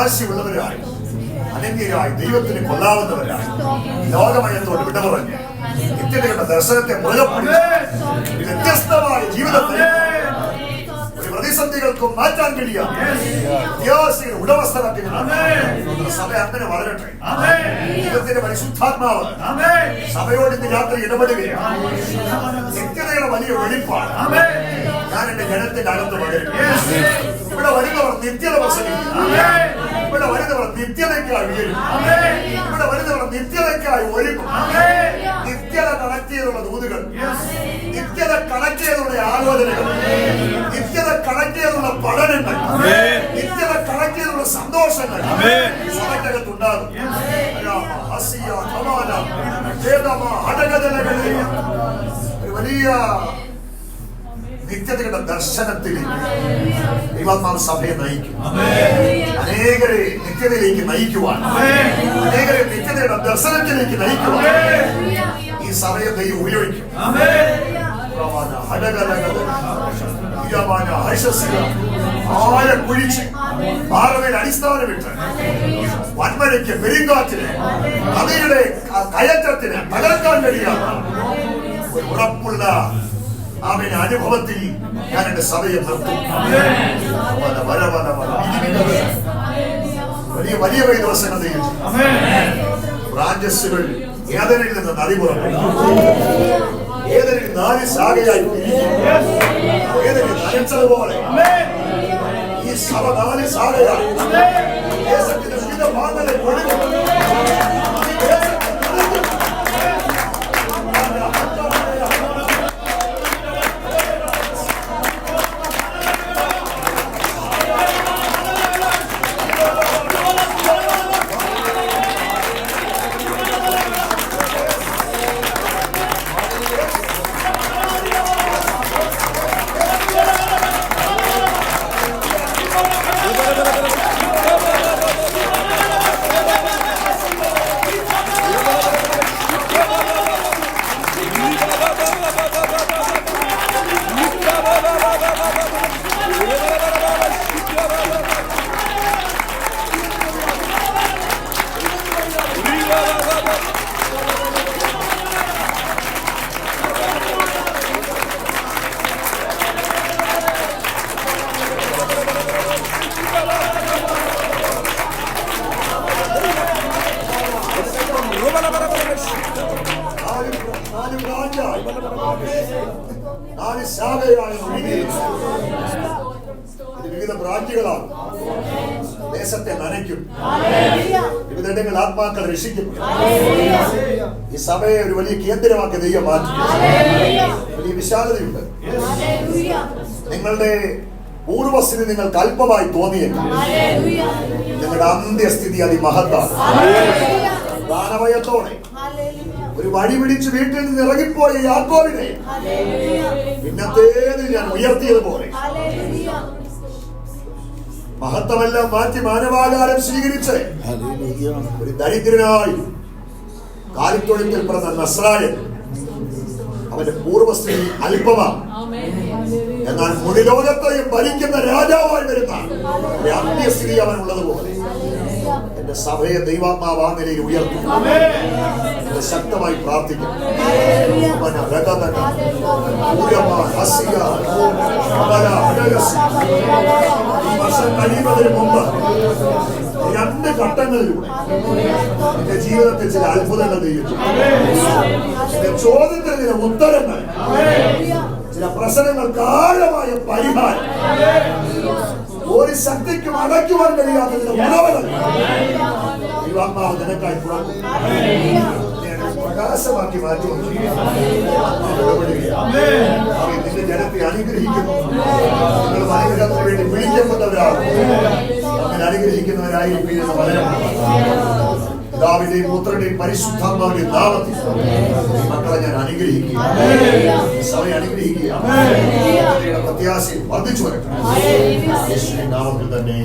പ്രത്യാശയുള്ളവരായി, അനന്യരായി, ദൈവത്തിന് കൊള്ളാവുന്നവരായി, ലോകമയത്തോട് വിട പറഞ്ഞ് നിത്യതയുടെ ദർശനത്തെ മുറുകെ പിടിച്ച് വ്യത്യസ്തമായ ജീവിതത്തെ ഒരു പ്രതിസന്ധികൾക്കും മാറ്റാൻ കഴിയാം പ്രത്യാശയുടെ ഉടമസ്ഥനാക്കി സഭ അങ്ങനെ വളരട്ടെ. ദൈവത്തിന്റെ പരിശുദ്ധാത്മാവ് സഭയോട് ഇന്ന് രാത്രി ഇടപെടുകയാണ്. നിത്യതയുടെ വലിയ വെളിപ്പാട് ഞാൻ എന്റെ ജനത്തിന്റെ അകത്ത് പകരും. ഇവിടെ വരുന്നവർ നിത്യത പ്രസംഗിക്കും. ഇവിടെ വരുന്നവർ നിത്യതയ്ക്കായി ഉയരും. ഇവിടെ വരുന്നവർ നിത്യതയ്ക്കായി ഒരുക്കും. നിത്യത കണക്ട് ചെയ്തുള്ള ദൂതുകൾ, നിത്യത കണക്ട് ചെയ്തുള്ള ആലോചനകൾ, നിത്യത കണക്ട് ചെയ്തുള്ള പഠനങ്ങൾ, നിത്യത കണക്ട് ചെയ്തുള്ള സന്തോഷങ്ങൾ സഭയ്ക്കകത്തുണ്ടാകും. ഒരു വലിയ നിത്യതയുടെ ദർശനത്തിലേക്ക് ദൈവാത്മാവ് സഭയെ നയിക്കും. അനേകരെ നിത്യതയിലേക്ക് നയിക്കുവാൻ, അനേകരെ നിത്യതയുടെ ദർശനത്തിലേക്ക് നയിക്കുവാൻ ഈ സഭയെ ദൈവം ഉപയോഗിക്കും. ആഴ കുഴിച്ച് പാറമേൽ അടിസ്ഥാനമിട്ട് വൻമഴയ്ക്ക്, പെരുങ്കാറ്റിന്, നദിയുടെ കയറ്റത്തിന് തകർക്കാൻ കഴിയാത്ത ഒരു ഉറപ്പുള്ള അവന്റെ അനുഭവത്തിൽ ഞാൻ എന്റെ സഭയെ നിർത്തും. വലിയ വലിയ ദിവസങ്ങൾ ബ്രാഞ്ചസുകൾ ഏതനിൽ നിന്ന് നദി പുറപ്പെട്ടു. ഏതനിൽ 4 ശാഖയായി ഏതനിൽ നനച്ചതുപോലെ ഈ സഭ 4 ശാഖയായി ദേശത്തിന്റെ വിവിധ ഭാഗങ്ങളെ കൊടുക്കും. വിവിധ ബ്രാഞ്ചുകളാണ്. ദേശത്തെ നനയ്ക്കും. വിവിധങ്ങൾ ആത്മാക്കൾ രക്ഷിക്കും. ഈ സഭയെ ഒരു വലിയ കേന്ദ്രമാക്കി ദൈവം മാറ്റി. വലിയ വിശാലതയുണ്ട്. നിങ്ങളുടെ പൂർവസ്ഥിതി നിങ്ങൾക്ക് അല്പമായി തോന്നിയേക്കാം. നിങ്ങളുടെ അന്ത്യസ്ഥിതി അതിമഹത്താണ്. ദാനഭയത്തോടെ ഒരു വഴി പിടിച്ച് വീട്ടിൽ നിന്ന് ഇറങ്ങിപ്പോയ യാക്കോബിനെ ഇന്നത്തേതിൽ ഞാൻ ഉയർത്തിയതുപോലെ മഹത്വമെല്ലാം മാറ്റി മാനവാകാരം സ്വീകരിച്ച് ഒരു ദരിദ്രനായി കാലിത്തൊഴുത്തിൽ പിറന്ന നസ്രായൻ അവന്റെ പൂർവസ്ഥിതി അല്പമാണ്. എന്നാൽ മുടിലോകത്തെയും ഭരിക്കുന്ന രാജാവായി വരുന്ന ഒരു അന്ത്യസ്ഥിതി അവനുള്ളതുപോലെ എന്റെ സഭയെ ദൈവാത്മാവ് ആ നിലയിൽ ഉയർത്തും. ശക്തമായി പ്രാർത്ഥിക്കും. ഈ വർഷം കഴിയുന്നതിന് മുമ്പ് 2 ഘട്ടങ്ങളിലൂടെ എന്റെ ജീവിതത്തിൽ ചില അത്ഭുതങ്ങൾ ചെയ്യിച്ചു. ചില ചോദ്യത്തിന് ചില ഉത്തരങ്ങൾ, ചില പ്രശ്നങ്ങൾക്ക് ആഴമായ പരിഹാരം, ഒരു ശക്തിക്കും അടയ്ക്കുവാൻ കഴിയാത്ത ചില ഉണവകൾ ദൈവാത്മാവ് നിനക്കായി പ്രകാശമാക്കി മാറ്റി നിന്റെ ജനത്തെ അനുഗ്രഹിക്കുന്നു. നിങ്ങൾ അനുഗ്രഹത്തിന് വേണ്ടി വിളിക്കപ്പെട്ടവരാണ്. അങ്ങനെ അനുഗ്രഹിക്കുന്നവരായിരിക്കും. വളരെ പിതാവിന്റെയും പുത്രന്റെയും പരിശുദ്ധാത്മാവിന്റെയും നാമത്തിൽ മക്കളെ ഞാൻ അനുഗ്രഹിക്കുക. സഭയെ അനുഗ്രഹിക്കുക. പ്രത്യാശയിൽ വർദ്ധിച്ചു വരട്ടെ. യേശുവിന്റെ നാമത്തിൽ തന്നെ.